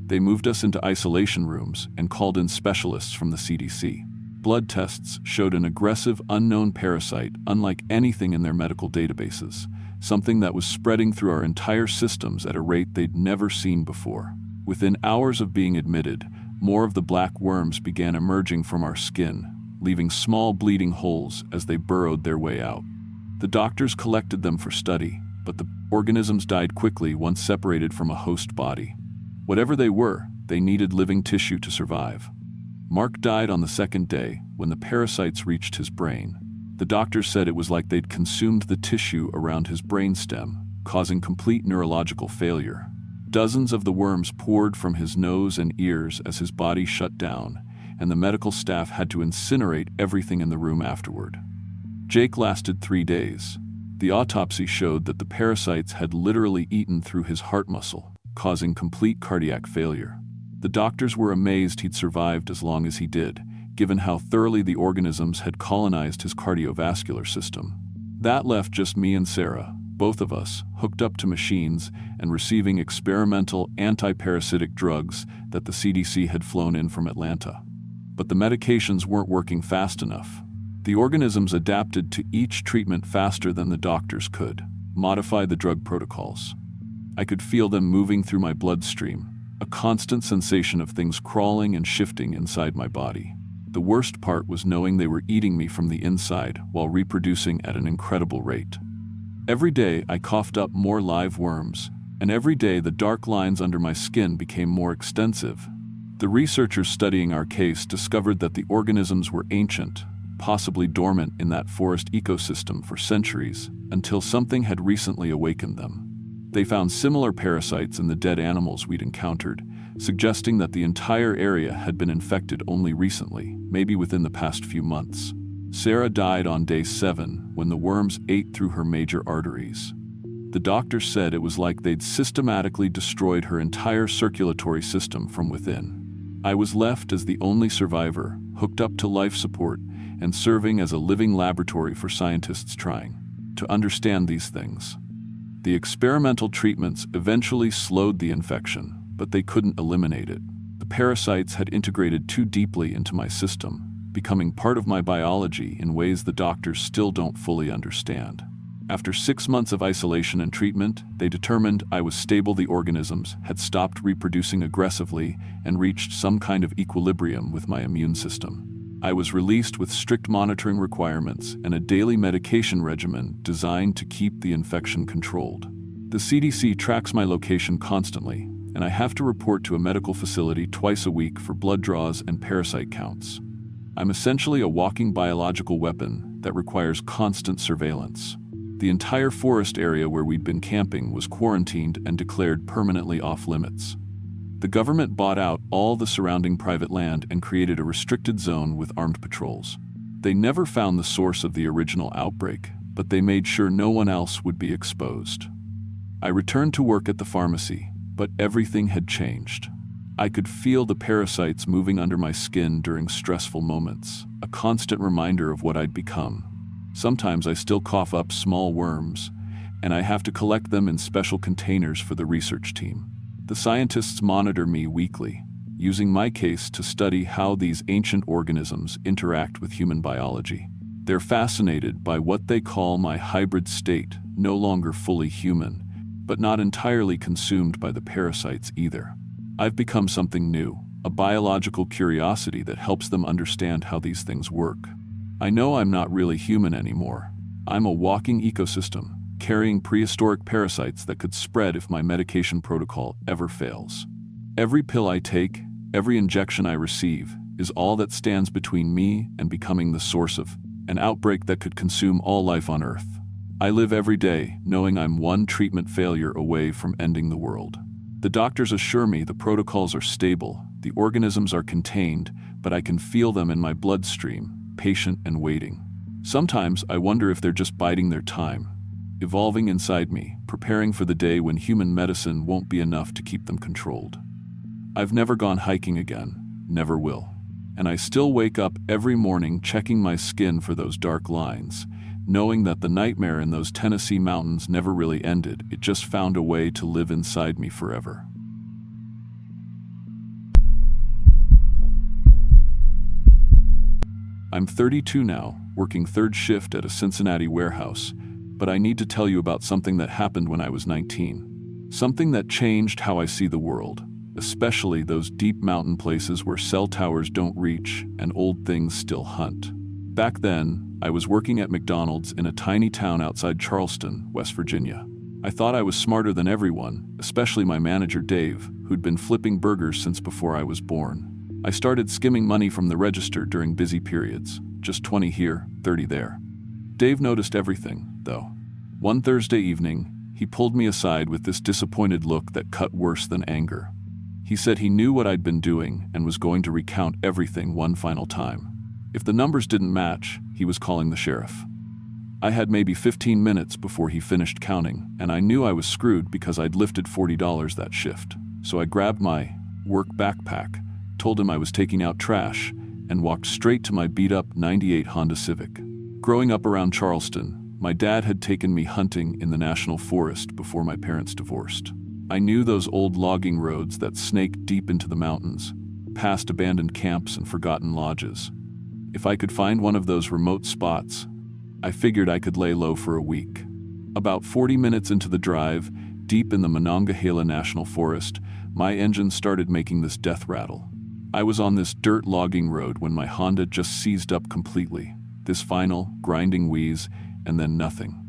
They moved us into isolation rooms and called in specialists from the CDC. Blood tests showed an aggressive, unknown parasite unlike anything in their medical databases, something that was spreading through our entire systems at a rate they'd never seen before. Within hours of being admitted, more of the black worms began emerging from our skin, leaving small bleeding holes as they burrowed their way out. The doctors collected them for study, but the organisms died quickly once separated from a host body. Whatever they were, they needed living tissue to survive. Mark died on the 2nd day when the parasites reached his brain. The doctors said it was like they'd consumed the tissue around his brainstem, causing complete neurological failure. Dozens of the worms poured from his nose and ears as his body shut down, and the medical staff had to incinerate everything in the room afterward. Jake lasted 3 days. The autopsy showed that the parasites had literally eaten through his heart muscle, causing complete cardiac failure. The doctors were amazed he'd survived as long as he did, given how thoroughly the organisms had colonized his cardiovascular system. That left just me and Sarah, both of us, hooked up to machines and receiving experimental anti-parasitic drugs that the CDC had flown in from Atlanta. But the medications weren't working fast enough. The organisms adapted to each treatment faster than the doctors could, modify the drug protocols. I could feel them moving through my bloodstream, a constant sensation of things crawling and shifting inside my body. The worst part was knowing they were eating me from the inside while reproducing at an incredible rate. Every day I coughed up more live worms, and every day the dark lines under my skin became more extensive. The researchers studying our case discovered that the organisms were ancient, possibly dormant in that forest ecosystem for centuries, until something had recently awakened them. They found similar parasites in the dead animals we'd encountered, suggesting that the entire area had been infected only recently, maybe within the past few months. Sarah died on day 7 when the worms ate through her major arteries. The doctor said it was like they'd systematically destroyed her entire circulatory system from within. I was left as the only survivor, hooked up to life support, and serving as a living laboratory for scientists trying to understand these things. The experimental treatments eventually slowed the infection, but they couldn't eliminate it. The parasites had integrated too deeply into my system, becoming part of my biology in ways the doctors still don't fully understand. After 6 months of isolation and treatment, they determined I was stable. The organisms had stopped reproducing aggressively and reached some kind of equilibrium with my immune system. I was released with strict monitoring requirements and a daily medication regimen designed to keep the infection controlled. The CDC tracks my location constantly, and I have to report to a medical facility twice a week for blood draws and parasite counts. I'm essentially a walking biological weapon that requires constant surveillance. The entire forest area where we'd been camping was quarantined and declared permanently off-limits. The government bought out all the surrounding private land and created a restricted zone with armed patrols. They never found the source of the original outbreak, but they made sure no one else would be exposed. I returned to work at the pharmacy, but everything had changed. I could feel the parasites moving under my skin during stressful moments, a constant reminder of what I'd become. Sometimes I still cough up small worms, and I have to collect them in special containers for the research team. The scientists monitor me weekly, using my case to study how these ancient organisms interact with human biology. They're fascinated by what they call my hybrid state, no longer fully human, but not entirely consumed by the parasites either. I've become something new, a biological curiosity that helps them understand how these things work. I know I'm not really human anymore. I'm a walking ecosystem, carrying prehistoric parasites that could spread if my medication protocol ever fails. Every pill I take, every injection I receive, is all that stands between me and becoming the source of an outbreak that could consume all life on Earth. I live every day knowing I'm one treatment failure away from ending the world. The doctors assure me the protocols are stable, the organisms are contained, but I can feel them in my bloodstream, patient and waiting. Sometimes I wonder if they're just biding their time, evolving inside me, preparing for the day when human medicine won't be enough to keep them controlled. I've never gone hiking again, never will. And I still wake up every morning checking my skin for those dark lines, knowing that the nightmare in those Tennessee mountains never really ended, it just found a way to live inside me forever. I'm 32 now, working third shift at a Cincinnati warehouse, but I need to tell you about something that happened when I was 19. Something that changed how I see the world, especially those deep mountain places where cell towers don't reach and old things still hunt. Back then, I was working at McDonald's in a tiny town outside Charleston, West Virginia. I thought I was smarter than everyone, especially my manager Dave, who'd been flipping burgers since before I was born. I started skimming money from the register during busy periods, just 20 here, 30 there. Dave noticed everything, though. One Thursday evening, he pulled me aside with this disappointed look that cut worse than anger. He said he knew what I'd been doing and was going to recount everything one final time. If the numbers didn't match, he was calling the sheriff. I had maybe 15 minutes before he finished counting, and I knew I was screwed because I'd lifted $40 that shift. So I grabbed my work backpack, told him I was taking out trash, and walked straight to my beat-up '98 Honda Civic. Growing up around Charleston, my dad had taken me hunting in the National Forest before my parents divorced. I knew those old logging roads that snaked deep into the mountains, past abandoned camps and forgotten lodges. If I could find one of those remote spots, I figured I could lay low for a week. About 40 minutes into the drive, deep in the Monongahela National Forest, my engine started making this death rattle. I was on this dirt logging road when my Honda just seized up completely, this final, grinding wheeze, and then nothing.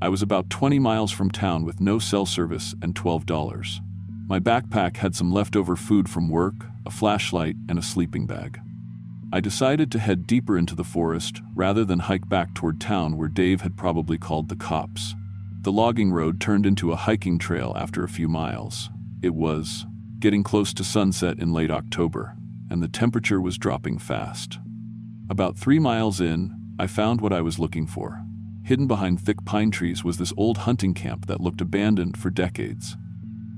I was about 20 miles from town with no cell service and $12. My backpack had some leftover food from work, a flashlight, and a sleeping bag. I decided to head deeper into the forest rather than hike back toward town where Dave had probably called the cops. The logging road turned into a hiking trail after a few miles. It was getting close to sunset in late October, and the temperature was dropping fast. About 3 miles in, I found what I was looking for. Hidden behind thick pine trees was this old hunting camp that looked abandoned for decades.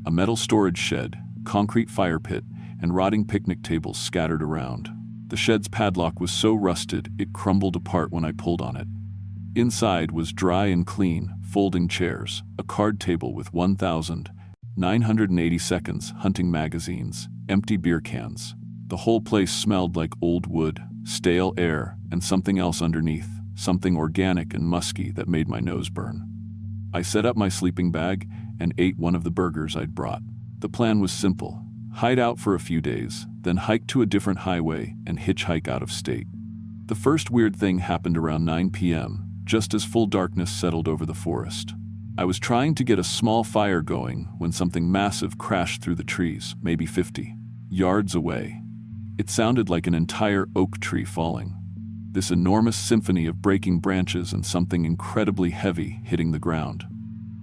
A metal storage shed, concrete fire pit, and rotting picnic tables scattered around. The shed's padlock was so rusted it crumbled apart when I pulled on it. Inside was dry and clean, folding chairs, a card table with 1,980 seconds hunting magazines, empty beer cans. The whole place smelled like old wood, stale air, and something else underneath, something organic and musky that made my nose burn. I set up my sleeping bag and ate one of the burgers I'd brought. The plan was simple: hide out for a few days, then hike to a different highway and hitchhike out of state. The first weird thing happened around 9 p.m., just as full darkness settled over the forest. I was trying to get a small fire going when something massive crashed through the trees, maybe 50 yards away. It sounded like an entire oak tree falling. This enormous symphony of breaking branches and something incredibly heavy hitting the ground.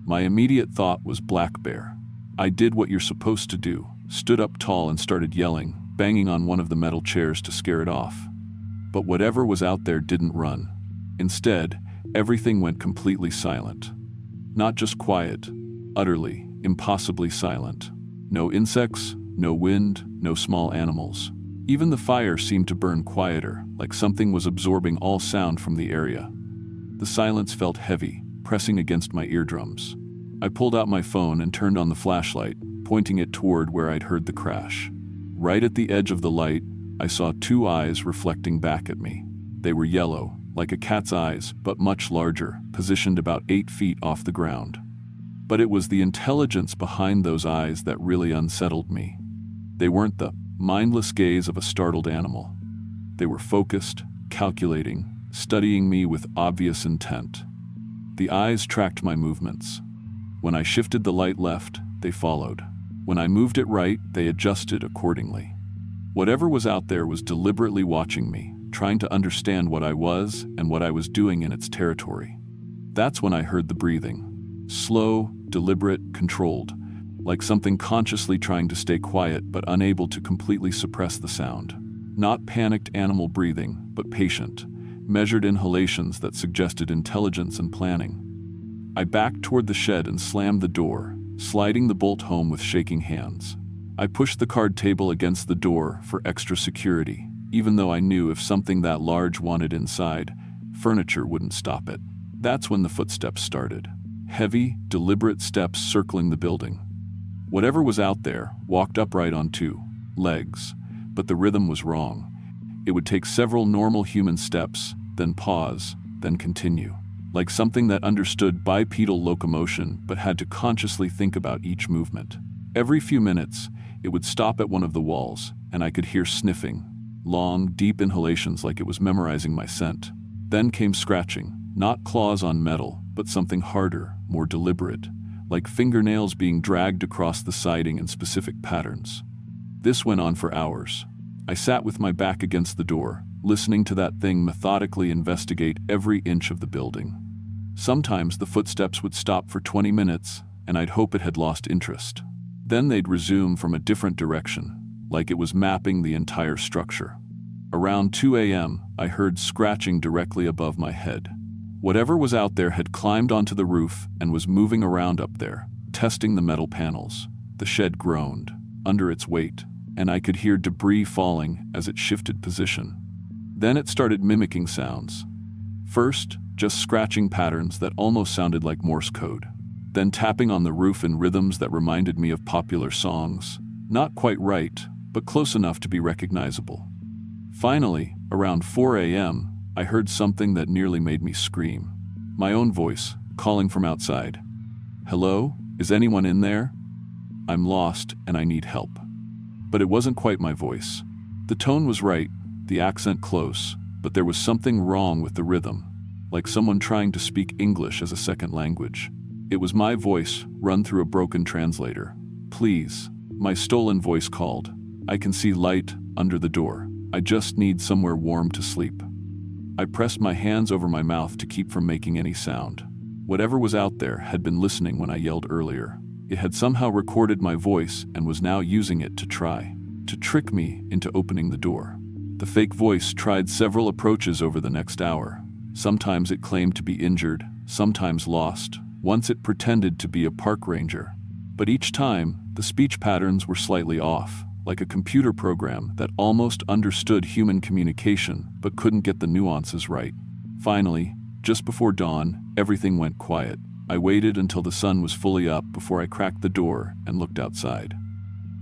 My immediate thought was black bear. I did what you're supposed to do, stood up tall and started yelling, banging on one of the metal chairs to scare it off. But whatever was out there didn't run. Instead, everything went completely silent. Not just quiet, utterly, impossibly silent. No insects, no wind, no small animals. Even the fire seemed to burn quieter, like something was absorbing all sound from the area. The silence felt heavy, pressing against my eardrums. I pulled out my phone and turned on the flashlight, pointing it toward where I'd heard the crash. Right at the edge of the light, I saw two eyes reflecting back at me. They were yellow, like a cat's eyes, but much larger, positioned about 8 feet off the ground. But it was the intelligence behind those eyes that really unsettled me. They weren't the mindless gaze of a startled animal. They were focused, calculating, studying me with obvious intent. The eyes tracked my movements. When I shifted the light left, they followed. When I moved it right, they adjusted accordingly. Whatever was out there was deliberately watching me, trying to understand what I was and what I was doing in its territory. That's when I heard the breathing. Slow, deliberate, controlled, like something consciously trying to stay quiet but unable to completely suppress the sound. Not panicked animal breathing, but patient, measured inhalations that suggested intelligence and planning. I backed toward the shed and slammed the door, sliding the bolt home with shaking hands. I pushed the card table against the door for extra security, even though I knew if something that large wanted inside, furniture wouldn't stop it. That's when the footsteps started. Heavy, deliberate steps circling the building. Whatever was out there walked upright on 2 legs, but the rhythm was wrong. It would take several normal human steps, then pause, then continue. Like something that understood bipedal locomotion but had to consciously think about each movement. Every few minutes, it would stop at one of the walls, and I could hear sniffing, long, deep inhalations like it was memorizing my scent. Then came scratching, not claws on metal, but something harder, more deliberate, like fingernails being dragged across the siding in specific patterns. This went on for hours. I sat with my back against the door, listening to that thing methodically investigate every inch of the building. Sometimes the footsteps would stop for 20 minutes, and I'd hope it had lost interest. Then they'd resume from a different direction, like it was mapping the entire structure. Around 2 a.m., I heard scratching directly above my head. Whatever was out there had climbed onto the roof and was moving around up there, testing the metal panels. The shed groaned under its weight, and I could hear debris falling as it shifted position. Then it started mimicking sounds. First, just scratching patterns that almost sounded like Morse code. Then tapping on the roof in rhythms that reminded me of popular songs. Not quite right, but close enough to be recognizable. Finally, around 4 a.m., I heard something that nearly made me scream. My own voice, calling from outside. "Hello? Is anyone in there? I'm lost and I need help." But it wasn't quite my voice. The tone was right, the accent close, but there was something wrong with the rhythm, like someone trying to speak English as a second language. It was my voice, run through a broken translator. "Please," my stolen voice called. "I can see light under the door. I just need somewhere warm to sleep." I pressed my hands over my mouth to keep from making any sound. Whatever was out there had been listening when I yelled earlier. It had somehow recorded my voice and was now using it to try to trick me into opening the door. The fake voice tried several approaches over the next hour. Sometimes it claimed to be injured, sometimes lost. Once it pretended to be a park ranger. But each time, the speech patterns were slightly off, like a computer program that almost understood human communication but couldn't get the nuances right. Finally, just before dawn, everything went quiet. I waited until the sun was fully up before I cracked the door and looked outside.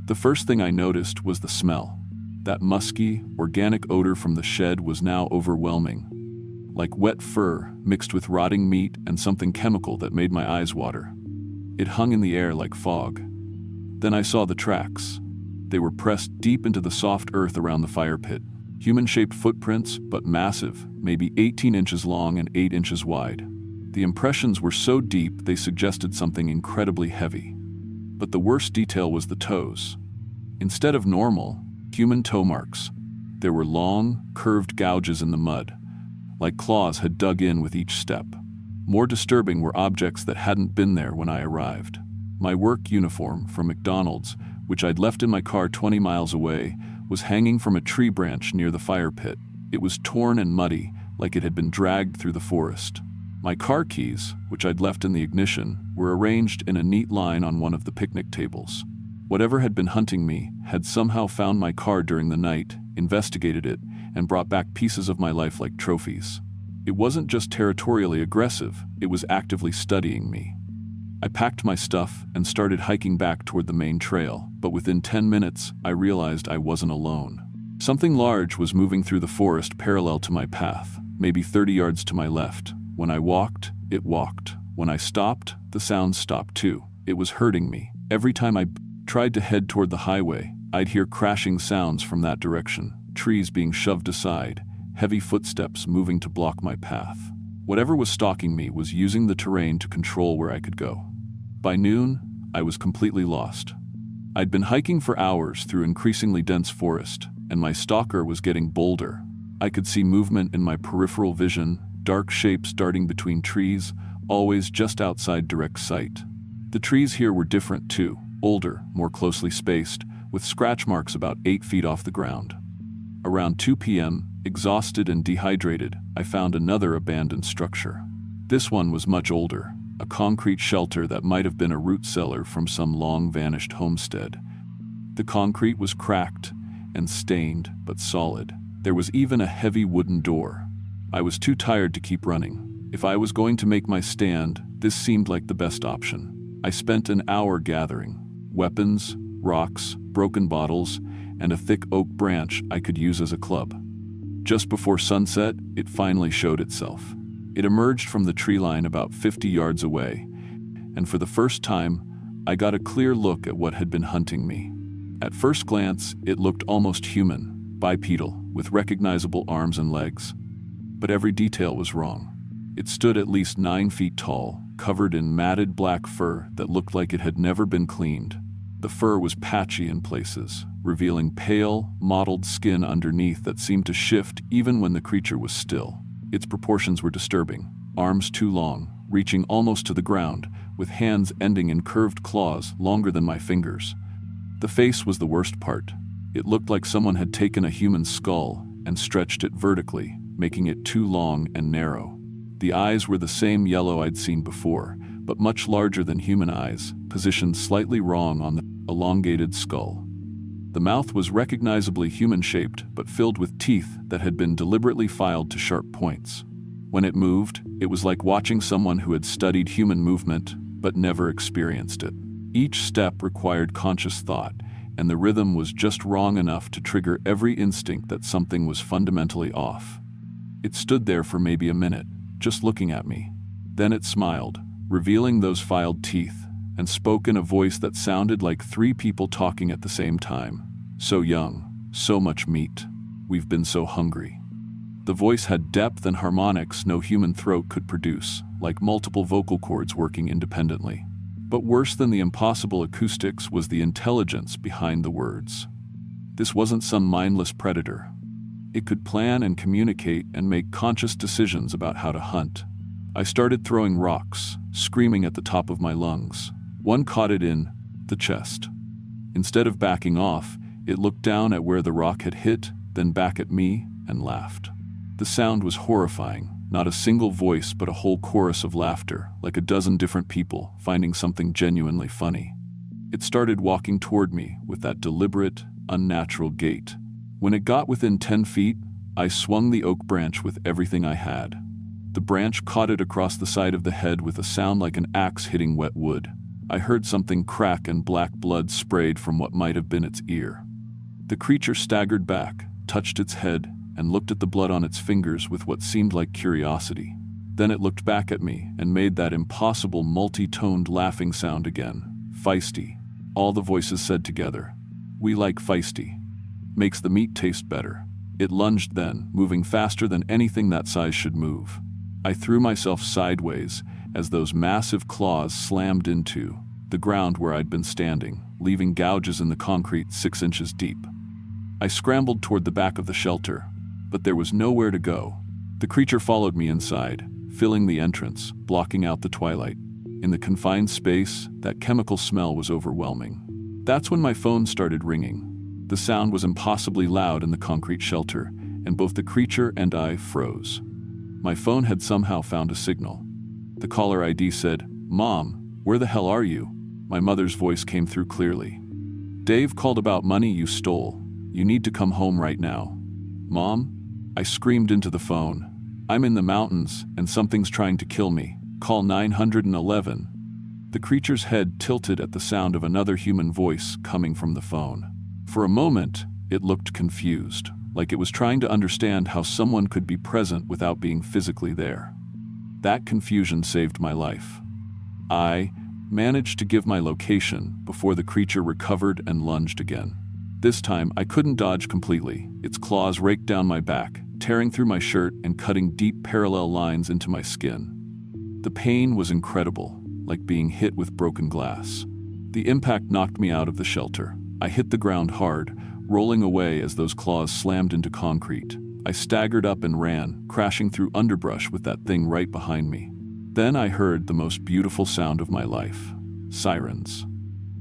The first thing I noticed was the smell. That musky, organic odor from the shed was now overwhelming. like wet fur mixed with rotting meat and something chemical that made my eyes water. It hung in the air like fog. Then I saw the tracks. They were pressed deep into the soft earth around the fire pit. Human-shaped footprints, but massive, maybe 18 inches long and 8 inches wide. The impressions were so deep they suggested something incredibly heavy. But the worst detail was the toes. Instead of normal, human toe marks, there were long, curved gouges in the mud, like claws had dug in with each step. More disturbing were objects that hadn't been there when I arrived. My work uniform from McDonald's, which I'd left in my car 20 miles away, was hanging from a tree branch near the fire pit. It was torn and muddy, like it had been dragged through the forest. My car keys, which I'd left in the ignition, were arranged in a neat line on one of the picnic tables. Whatever had been hunting me had somehow found my car during the night, investigated it, and brought back pieces of my life like trophies. It wasn't just territorially aggressive, it was actively studying me. I packed my stuff and started hiking back toward the main trail, but within 10 minutes, I realized I wasn't alone. Something large was moving through the forest parallel to my path, maybe 30 yards to my left. When I walked, it walked. When I stopped, the sound stopped too. It was hurting me. Every time I tried to head toward the highway, I'd hear crashing sounds from that direction, trees being shoved aside, heavy footsteps moving to block my path. Whatever was stalking me was using the terrain to control where I could go. By noon, I was completely lost. I'd been hiking for hours through increasingly dense forest, and my stalker was getting bolder. I could see movement in my peripheral vision, dark shapes darting between trees, always just outside direct sight. The trees here were different too, older, more closely spaced, with scratch marks about 8 feet off the ground. Around 2 p.m., exhausted and dehydrated, I found another abandoned structure. This one was much older, a concrete shelter that might have been a root cellar from some long-vanished homestead. The concrete was cracked and stained, but solid. There was even a heavy wooden door. I was too tired to keep running. If I was going to make my stand, this seemed like the best option. I spent an hour gathering weapons, rocks, broken bottles, and a thick oak branch I could use as a club. Just before sunset, it finally showed itself. It emerged from the tree line about 50 yards away, and for the first time, I got a clear look at what had been hunting me. At first glance, it looked almost human, bipedal, with recognizable arms and legs. But every detail was wrong. It stood at least 9 feet tall, covered in matted black fur that looked like it had never been cleaned. The fur was patchy in places, revealing pale, mottled skin underneath that seemed to shift even when the creature was still. Its proportions were disturbing. Arms too long, reaching almost to the ground, with hands ending in curved claws longer than my fingers. The face was the worst part. It looked like someone had taken a human skull and stretched it vertically, making it too long and narrow. The eyes were the same yellow I'd seen before, but much larger than human eyes, positioned slightly wrong on the elongated skull. The mouth was recognizably human-shaped, but filled with teeth that had been deliberately filed to sharp points. When it moved, it was like watching someone who had studied human movement, but never experienced it. Each step required conscious thought, and the rhythm was just wrong enough to trigger every instinct that something was fundamentally off. It stood there for maybe a minute, just looking at me. Then it smiled, revealing those filed teeth, and spoke in a voice that sounded like 3 people talking at the same time. So young, so much meat. We've been so hungry. The voice had depth and harmonics no human throat could produce, like multiple vocal cords working independently. But worse than the impossible acoustics was the intelligence behind the words. This wasn't some mindless predator. It could plan and communicate and make conscious decisions about how to hunt. I started throwing rocks, screaming at the top of my lungs. One caught it in the chest. Instead of backing off, it looked down at where the rock had hit, then back at me, and laughed. The sound was horrifying, not a single voice but a whole chorus of laughter, like a dozen different people finding something genuinely funny. It started walking toward me with that deliberate, unnatural gait. When it got within 10 feet, I swung the oak branch with everything I had. The branch caught it across the side of the head with a sound like an axe hitting wet wood. I heard something crack and black blood sprayed from what might have been its ear. The creature staggered back, touched its head, and looked at the blood on its fingers with what seemed like curiosity. Then it looked back at me and made that impossible multi-toned laughing sound again. Feisty. All the voices said together, "We like feisty. Makes the meat taste better." It lunged then, moving faster than anything that size should move. I threw myself sideways as those massive claws slammed into the ground where I'd been standing, leaving gouges in the concrete 6 inches deep. I scrambled toward the back of the shelter, but there was nowhere to go. The creature followed me inside, filling the entrance, blocking out the twilight. In the confined space, that chemical smell was overwhelming. That's when my phone started ringing. The sound was impossibly loud in the concrete shelter, and both the creature and I froze. My phone had somehow found a signal. The caller ID said, "Mom, where the hell are you?" My mother's voice came through clearly. "Dave called about money you stole. You need to come home right now." "Mom?" I screamed into the phone. "I'm in the mountains, and something's trying to kill me. Call 911. The creature's head tilted at the sound of another human voice coming from the phone. For a moment, it looked confused, like it was trying to understand how someone could be present without being physically there. That confusion saved my life. I managed to give my location before the creature recovered and lunged again. This time, I couldn't dodge completely. Its claws raked down my back, tearing through my shirt and cutting deep parallel lines into my skin. The pain was incredible, like being hit with broken glass. The impact knocked me out of the shelter. I hit the ground hard, rolling away as those claws slammed into concrete. I staggered up and ran, crashing through underbrush with that thing right behind me. Then I heard the most beautiful sound of my life. Sirens.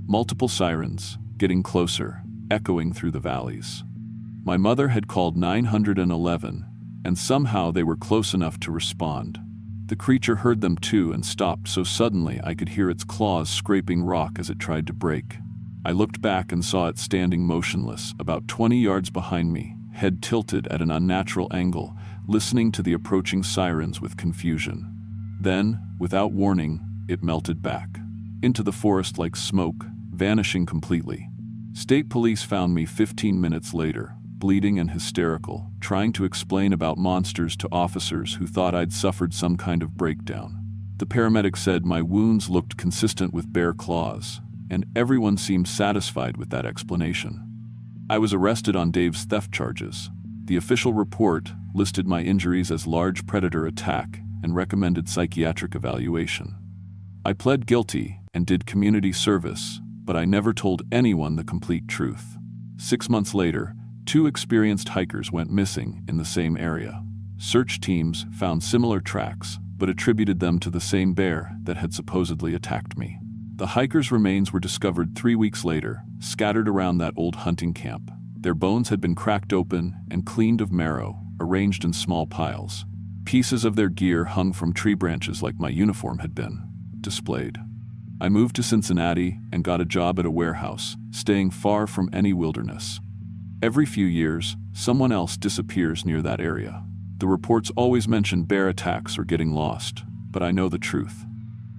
Multiple sirens, getting closer, echoing through the valleys. My mother had called 911, and somehow they were close enough to respond. The creature heard them too and stopped so suddenly I could hear its claws scraping rock as it tried to break. I looked back and saw it standing motionless, about 20 yards behind me, head tilted at an unnatural angle, listening to the approaching sirens with confusion. Then, without warning, it melted back into the forest like smoke, vanishing completely. State police found me 15 minutes later, bleeding and hysterical, trying to explain about monsters to officers who thought I'd suffered some kind of breakdown. The paramedic said my wounds looked consistent with bear claws, and everyone seemed satisfied with that explanation. I was arrested on Dave's theft charges. The official report listed my injuries as large predator attack and recommended psychiatric evaluation. I pled guilty and did community service, but I never told anyone the complete truth. 6 months later, 2 experienced hikers went missing in the same area. Search teams found similar tracks, but attributed them to the same bear that had supposedly attacked me. The hikers' remains were discovered 3 weeks later, scattered around that old hunting camp. Their bones had been cracked open and cleaned of marrow, arranged in small piles. Pieces of their gear hung from tree branches like my uniform had been displayed. I moved to Cincinnati and got a job at a warehouse, staying far from any wilderness. Every few years, someone else disappears near that area. The reports always mention bear attacks or getting lost, but I know the truth.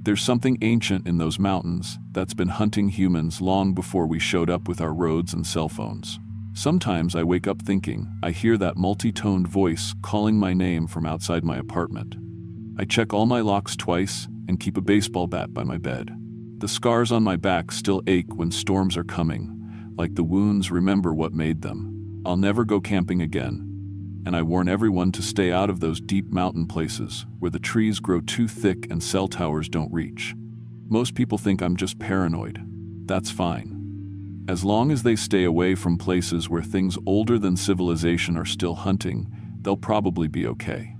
There's something ancient in those mountains that's been hunting humans long before we showed up with our roads and cell phones. Sometimes I wake up thinking I hear that multi-toned voice calling my name from outside my apartment. I check all my locks twice and keep a baseball bat by my bed. The scars on my back still ache when storms are coming, like the wounds remember what made them. I'll never go camping again, and I warn everyone to stay out of those deep mountain places where the trees grow too thick and cell towers don't reach. Most people think I'm just paranoid. That's fine. As long as they stay away from places where things older than civilization are still hunting, they'll probably be okay.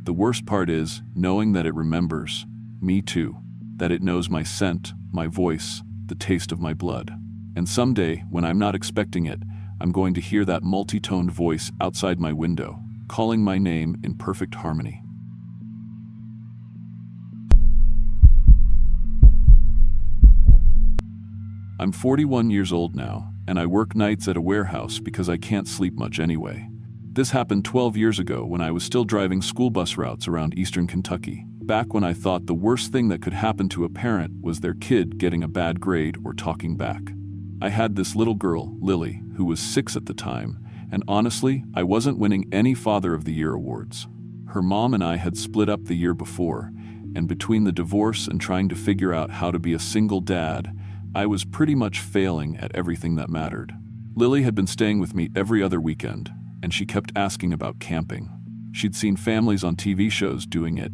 The worst part is knowing that it remembers me too, that it knows my scent, my voice, the taste of my blood. And someday, when I'm not expecting it, I'm going to hear that multi-toned voice outside my window, calling my name in perfect harmony. I'm 41 years old now, and I work nights at a warehouse because I can't sleep much anyway. This happened 12 years ago when I was still driving school bus routes around eastern Kentucky, back when I thought the worst thing that could happen to a parent was their kid getting a bad grade or talking back. I had this little girl, Lily, who was 6 at the time, And honestly, I wasn't winning any Father of the Year awards. Her mom and I had split up the year before, and between the divorce and trying to figure out how to be a single dad, I was pretty much failing at everything that mattered. Lily had been staying with me every other weekend, and she kept asking about camping. She'd seen families on TV shows doing it,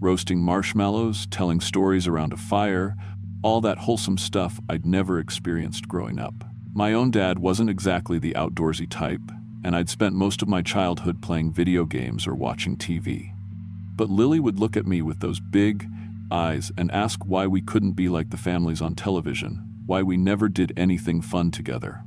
roasting marshmallows, telling stories around a fire, all that wholesome stuff I'd never experienced growing up. My own dad wasn't exactly the outdoorsy type, and I'd spent most of my childhood playing video games or watching TV. But Lily would look at me with those big eyes and ask why we couldn't be like the families on television, why we never did anything fun together.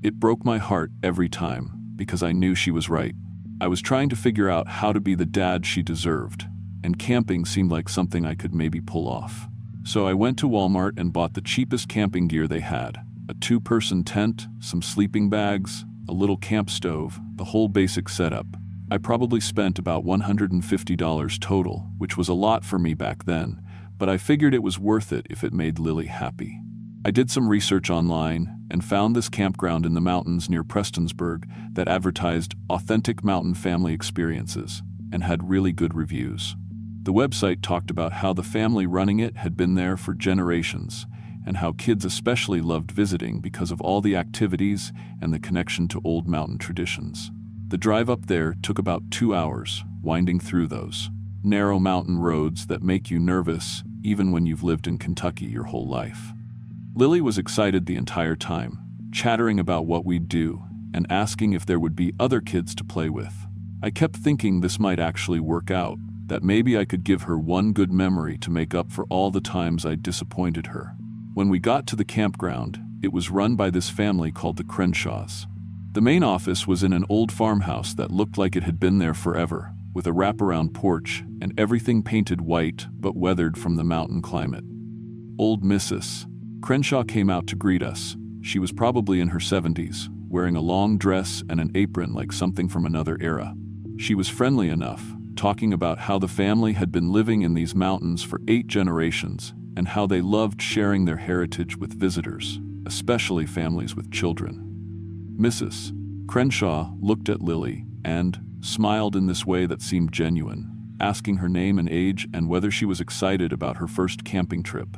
It broke my heart every time, because I knew she was right. I was trying to figure out how to be the dad she deserved, and camping seemed like something I could maybe pull off. So I went to Walmart and bought the cheapest camping gear they had: a 2-person tent, some sleeping bags, a little camp stove, the whole basic setup. I probably spent about $150 total, which was a lot for me back then, but I figured it was worth it if it made Lily happy. I did some research online and found this campground in the mountains near Prestonsburg that advertised authentic mountain family experiences and had really good reviews. The website talked about how the family running it had been there for generations, and how kids especially loved visiting because of all the activities and the connection to old mountain traditions. The drive up there took about 2 hours, winding through those narrow mountain roads that make you nervous even when you've lived in Kentucky your whole life. Lily was excited the entire time, chattering about what we'd do and asking if there would be other kids to play with. I kept thinking this might actually work out, that maybe I could give her one good memory to make up for all the times I'd disappointed her. When we got to the campground, it was run by this family called the Crenshaws. The main office was in an old farmhouse that looked like it had been there forever, with a wraparound porch and everything painted white but weathered from the mountain climate. Old Mrs. Crenshaw came out to greet us. She was probably in her 70s, wearing a long dress and an apron like something from another era. She was friendly enough, talking about how the family had been living in these mountains for 8 generations and how they loved sharing their heritage with visitors, especially families with children. Mrs. Crenshaw looked at Lily and smiled in this way that seemed genuine, asking her name and age and whether she was excited about her first camping trip.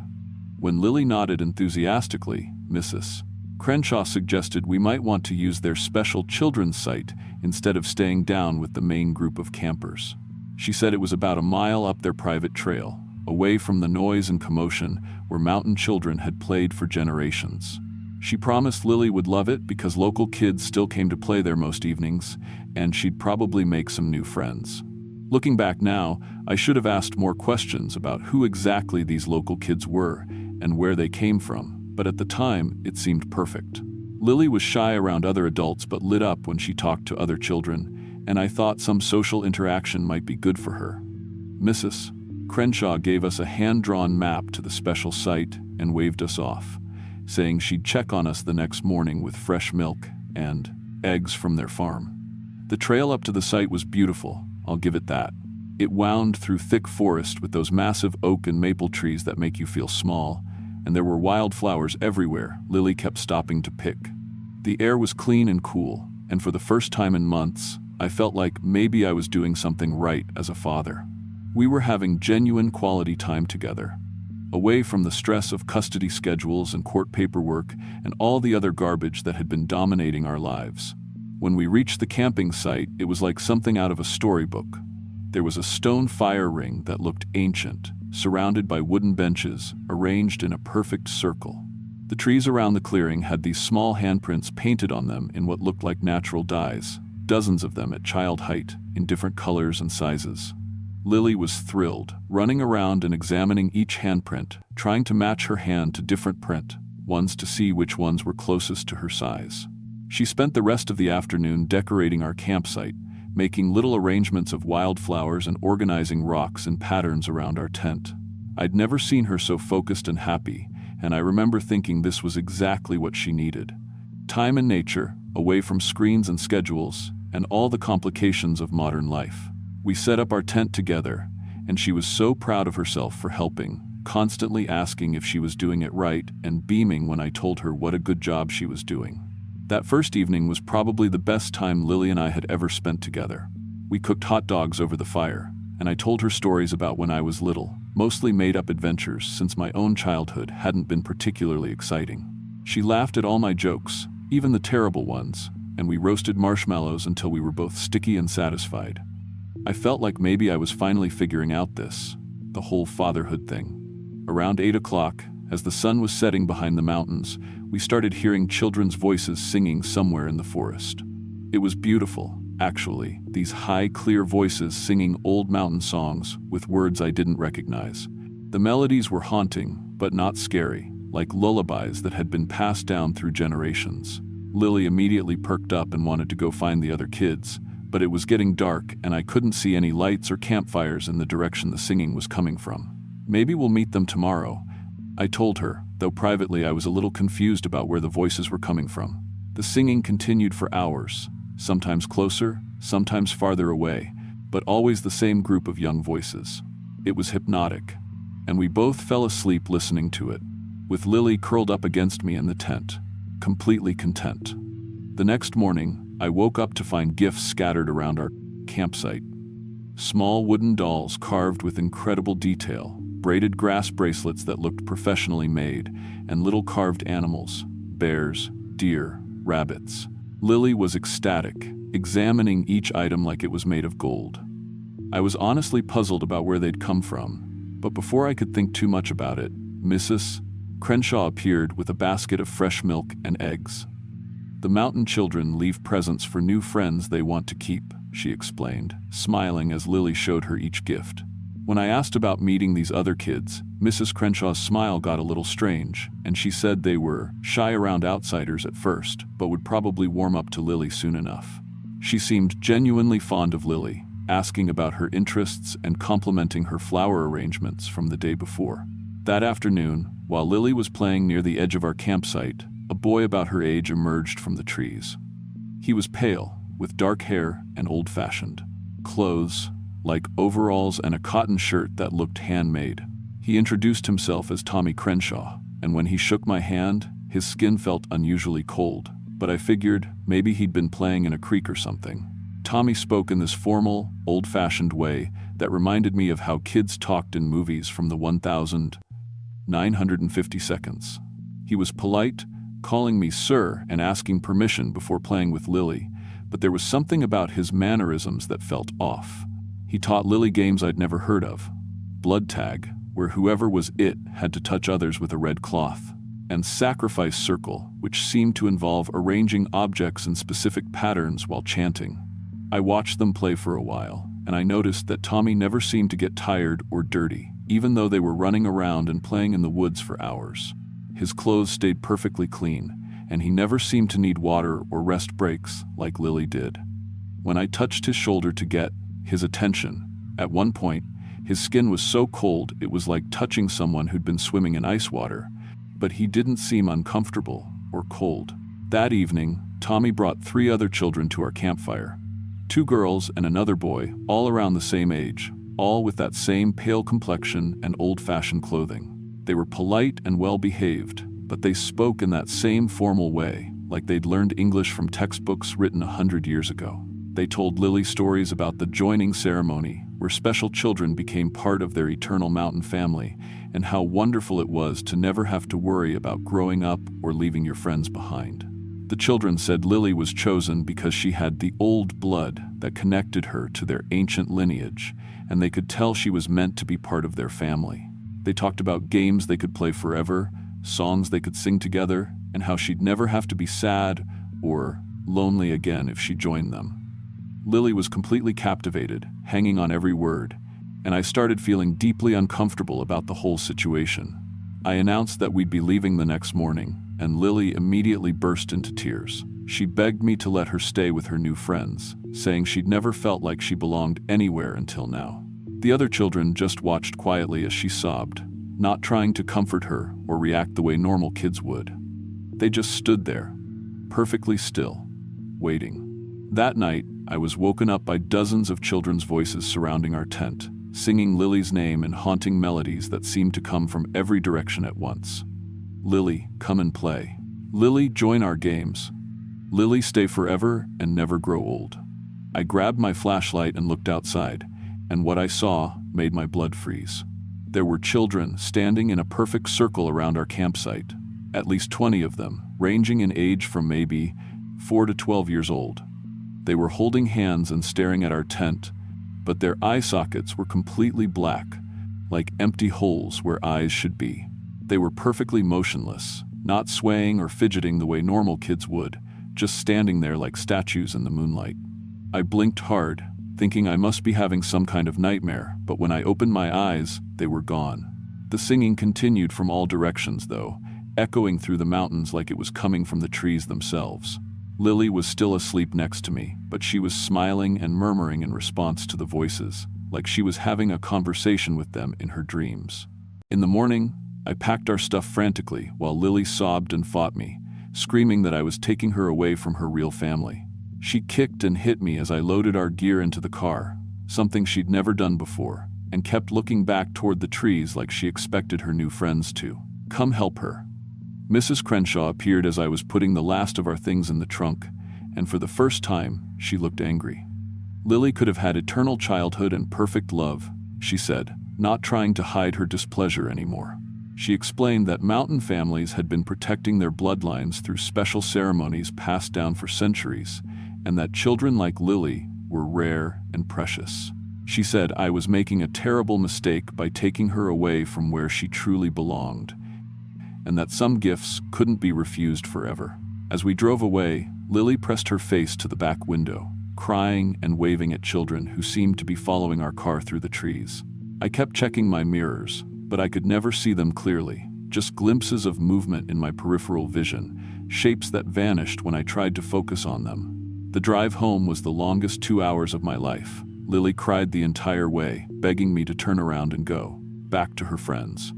When Lily nodded enthusiastically, Mrs. Crenshaw suggested we might want to use their special children's site instead of staying down with the main group of campers. She said it was about a mile up their private trail, away from the noise and commotion where mountain children had played for generations. She promised Lily would love it because local kids still came to play there most evenings, and she'd probably make some new friends. Looking back now, I should have asked more questions about who exactly these local kids were and where they came from, but at the time, it seemed perfect. Lily was shy around other adults but lit up when she talked to other children, and I thought some social interaction might be good for her. Mrs. Crenshaw gave us a hand-drawn map to the special site and waved us off, saying she'd check on us the next morning with fresh milk and eggs from their farm. The trail up to the site was beautiful, I'll give it that. It wound through thick forest with those massive oak and maple trees that make you feel small, and there were wildflowers everywhere Lily kept stopping to pick. The air was clean and cool, and for the first time in months, I felt like maybe I was doing something right as a father. We were having genuine quality time together, away from the stress of custody schedules and court paperwork and all the other garbage that had been dominating our lives. When we reached the camping site, it was like something out of a storybook. There was a stone fire ring that looked ancient, surrounded by wooden benches arranged in a perfect circle. The trees around the clearing had these small handprints painted on them in what looked like natural dyes, dozens of them at child height, in different colors and sizes. Lily was thrilled, running around and examining each handprint, trying to match her hand to different print ones to see which ones were closest to her size. She spent the rest of the afternoon decorating our campsite, making little arrangements of wildflowers and organizing rocks and patterns around our tent. I'd never seen her so focused and happy, and I remember thinking this was exactly what she needed. Time in nature, away from screens and schedules, and all the complications of modern life. We set up our tent together, and she was so proud of herself for helping, constantly asking if she was doing it right and beaming when I told her what a good job she was doing. That first evening was probably the best time Lily and I had ever spent together. We cooked hot dogs over the fire, and I told her stories about when I was little, mostly made-up adventures since my own childhood hadn't been particularly exciting. She laughed at all my jokes, even the terrible ones, and we roasted marshmallows until we were both sticky and satisfied. I felt like maybe I was finally figuring out the whole fatherhood thing. Around 8 o'clock, as the sun was setting behind the mountains, we started hearing children's voices singing somewhere in the forest. It was beautiful, actually, these high, clear voices singing old mountain songs with words I didn't recognize. The melodies were haunting, but not scary, like lullabies that had been passed down through generations. Lily immediately perked up and wanted to go find the other kids, but it was getting dark and I couldn't see any lights or campfires in the direction the singing was coming from. Maybe we'll meet them tomorrow, I told her, though privately I was a little confused about where the voices were coming from. The singing continued for hours, sometimes closer, sometimes farther away, but always the same group of young voices. It was hypnotic, and we both fell asleep listening to it, with Lily curled up against me in the tent, completely content. The next morning, I woke up to find gifts scattered around our campsite. Small wooden dolls carved with incredible detail, braided grass bracelets that looked professionally made, and little carved animals, bears, deer, rabbits. Lily was ecstatic, examining each item like it was made of gold. I was honestly puzzled about where they'd come from, but before I could think too much about it, Mrs. Crenshaw appeared with a basket of fresh milk and eggs. The mountain children leave presents for new friends they want to keep, she explained, smiling as Lily showed her each gift. When I asked about meeting these other kids, Mrs. Crenshaw's smile got a little strange, and she said they were shy around outsiders at first, but would probably warm up to Lily soon enough. She seemed genuinely fond of Lily, asking about her interests and complimenting her flower arrangements from the day before. That afternoon, while Lily was playing near the edge of our campsite, a boy about her age emerged from the trees. He was pale, with dark hair and old-fashioned clothes, like overalls and a cotton shirt that looked handmade. He introduced himself as Tommy Crenshaw, and when he shook my hand, his skin felt unusually cold, but I figured maybe he'd been playing in a creek or something. Tommy spoke in this formal, old-fashioned way that reminded me of how kids talked in movies from the 1950 seconds. He was polite, calling me sir and asking permission before playing with Lily, but there was something about his mannerisms that felt off. He taught Lily games I'd never heard of. Blood tag, where whoever was it had to touch others with a red cloth, and sacrifice circle, which seemed to involve arranging objects in specific patterns while chanting. I watched them play for a while, and I noticed that Tommy never seemed to get tired or dirty, even though they were running around and playing in the woods for hours. His clothes stayed perfectly clean, and he never seemed to need water or rest breaks like Lily did. When I touched his shoulder to get his attention, at one point, his skin was so cold it was like touching someone who'd been swimming in ice water, but he didn't seem uncomfortable or cold. That evening, Tommy brought 3 other children to our campfire. 2 girls and another boy, all around the same age, all with that same pale complexion and old-fashioned clothing. They were polite and well-behaved, but they spoke in that same formal way, like they'd learned English from textbooks written 100 years ago. They told Lily stories about the joining ceremony, where special children became part of their eternal mountain family, and how wonderful it was to never have to worry about growing up or leaving your friends behind. The children said Lily was chosen because she had the old blood that connected her to their ancient lineage, and they could tell she was meant to be part of their family. They talked about games they could play forever, songs they could sing together, and how she'd never have to be sad or lonely again if she joined them. Lily was completely captivated, hanging on every word, and I started feeling deeply uncomfortable about the whole situation. I announced that we'd be leaving the next morning, and Lily immediately burst into tears. She begged me to let her stay with her new friends, saying she'd never felt like she belonged anywhere until now. The other children just watched quietly as she sobbed, not trying to comfort her or react the way normal kids would. They just stood there, perfectly still, waiting. That night, I was woken up by dozens of children's voices surrounding our tent, singing Lily's name in haunting melodies that seemed to come from every direction at once. Lily, come and play. Lily, join our games. Lily, stay forever and never grow old. I grabbed my flashlight and looked outside, and what I saw made my blood freeze. There were children standing in a perfect circle around our campsite, at least 20 of them, ranging in age from maybe 4 to 12 years old. They were holding hands and staring at our tent, but their eye sockets were completely black, like empty holes where eyes should be. They were perfectly motionless, not swaying or fidgeting the way normal kids would, just standing there like statues in the moonlight. I blinked hard, thinking I must be having some kind of nightmare, but when I opened my eyes, they were gone. The singing continued from all directions, though, echoing through the mountains like it was coming from the trees themselves. Lily was still asleep next to me, but she was smiling and murmuring in response to the voices, like she was having a conversation with them in her dreams. In the morning, I packed our stuff frantically while Lily sobbed and fought me, screaming that I was taking her away from her real family. She kicked and hit me as I loaded our gear into the car, something she'd never done before, and kept looking back toward the trees like she expected her new friends to come help her. Mrs. Crenshaw appeared as I was putting the last of our things in the trunk, and for the first time, she looked angry. Lily could have had eternal childhood and perfect love, she said, not trying to hide her displeasure anymore. She explained that mountain families had been protecting their bloodlines through special ceremonies passed down for centuries, and that children like Lily were rare and precious. She said I was making a terrible mistake by taking her away from where she truly belonged, and that some gifts couldn't be refused forever. As we drove away, Lily pressed her face to the back window, crying and waving at children who seemed to be following our car through the trees. I kept checking my mirrors, but I could never see them clearly, just glimpses of movement in my peripheral vision, shapes that vanished when I tried to focus on them. The drive home was the longest 2 hours of my life. Lily cried the entire way, begging me to turn around and go back to her friends.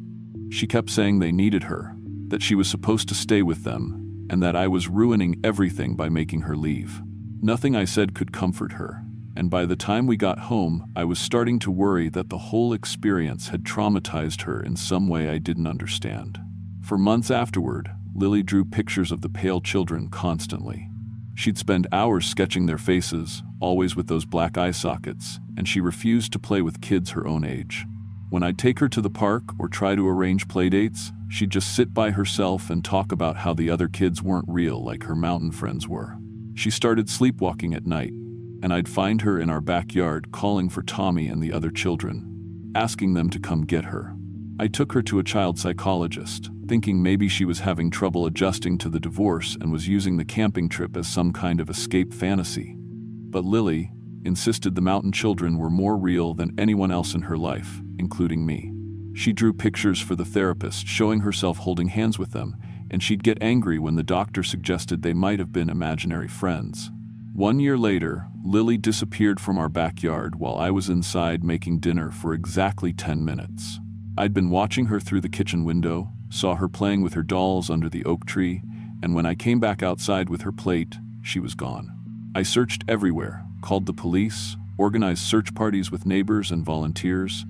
She kept saying they needed her, that she was supposed to stay with them, and that I was ruining everything by making her leave. Nothing I said could comfort her, and by the time we got home, I was starting to worry that the whole experience had traumatized her in some way I didn't understand. For months afterward, Lily drew pictures of the pale children constantly. She'd spend hours sketching their faces, always with those black eye sockets, and she refused to play with kids her own age. When I'd take her to the park or try to arrange playdates, she'd just sit by herself and talk about how the other kids weren't real like her mountain friends were. She started sleepwalking at night, and I'd find her in our backyard calling for Tommy and the other children, asking them to come get her. I took her to a child psychologist, thinking maybe she was having trouble adjusting to the divorce and was using the camping trip as some kind of escape fantasy. But Lily insisted the mountain children were more real than anyone else in her life, including me. She drew pictures for the therapist, showing herself holding hands with them, and she'd get angry when the doctor suggested they might have been imaginary friends. 1 year later, Lily disappeared from our backyard while I was inside making dinner for exactly 10 minutes. I'd been watching her through the kitchen window, saw her playing with her dolls under the oak tree, and when I came back outside with her plate, she was gone. I searched everywhere, called the police, organized search parties with neighbors and volunteers.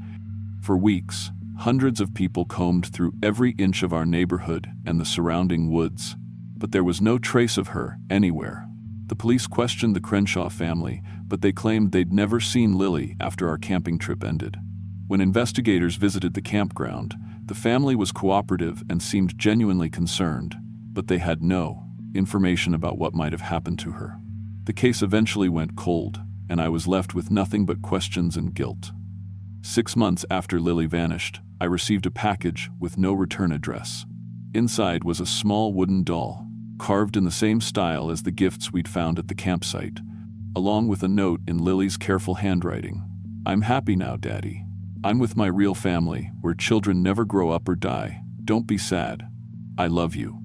For weeks, hundreds of people combed through every inch of our neighborhood and the surrounding woods, but there was no trace of her anywhere. The police questioned the Crenshaw family, but they claimed they'd never seen Lily after our camping trip ended. When investigators visited the campground, the family was cooperative and seemed genuinely concerned, but they had no information about what might have happened to her. The case eventually went cold, and I was left with nothing but questions and guilt. 6 months after Lily vanished, I received a package with no return address. Inside was a small wooden doll, carved in the same style as the gifts we'd found at the campsite, along with a note in Lily's careful handwriting. "I'm happy now, Daddy. I'm with my real family, where children never grow up or die. Don't be sad. I love you."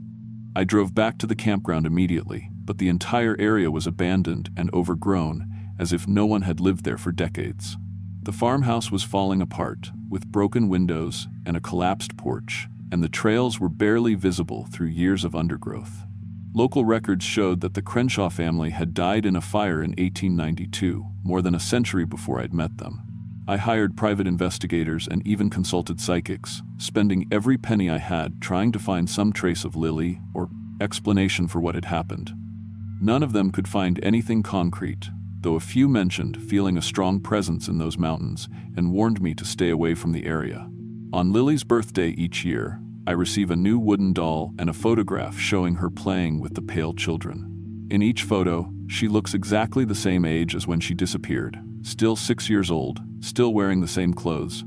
I drove back to the campground immediately, but the entire area was abandoned and overgrown, as if no one had lived there for decades. The farmhouse was falling apart, with broken windows and a collapsed porch, and the trails were barely visible through years of undergrowth. Local records showed that the Crenshaw family had died in a fire in 1892, more than a century before I'd met them. I hired private investigators and even consulted psychics, spending every penny I had trying to find some trace of Lily or explanation for what had happened. None of them could find anything concrete, though a few mentioned feeling a strong presence in those mountains and warned me to stay away from the area. On Lily's birthday each year, I receive a new wooden doll and a photograph showing her playing with the pale children. In each photo, she looks exactly the same age as when she disappeared, still 6 years old, still wearing the same clothes,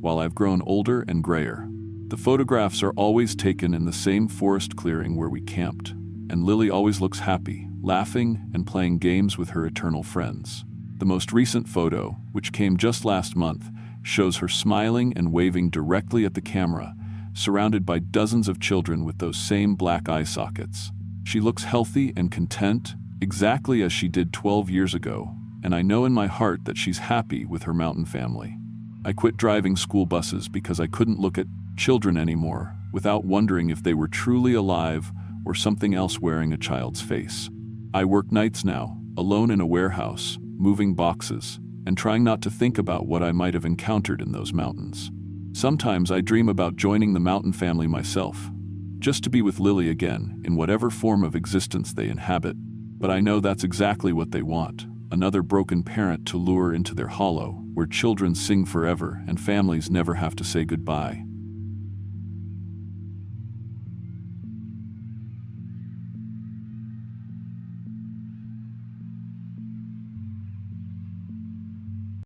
while I've grown older and grayer. The photographs are always taken in the same forest clearing where we camped, and Lily always looks happy, laughing and playing games with her eternal friends. The most recent photo, which came just last month, shows her smiling and waving directly at the camera, surrounded by dozens of children with those same black eye sockets. She looks healthy and content, exactly as she did 12 years ago, and I know in my heart that she's happy with her mountain family. I quit driving school buses because I couldn't look at children anymore without wondering if they were truly alive or something else wearing a child's face. I work nights now, alone in a warehouse, moving boxes, and trying not to think about what I might have encountered in those mountains. Sometimes I dream about joining the mountain family myself, just to be with Lily again, in whatever form of existence they inhabit. But I know that's exactly what they want, another broken parent to lure into their hollow, where children sing forever and families never have to say goodbye.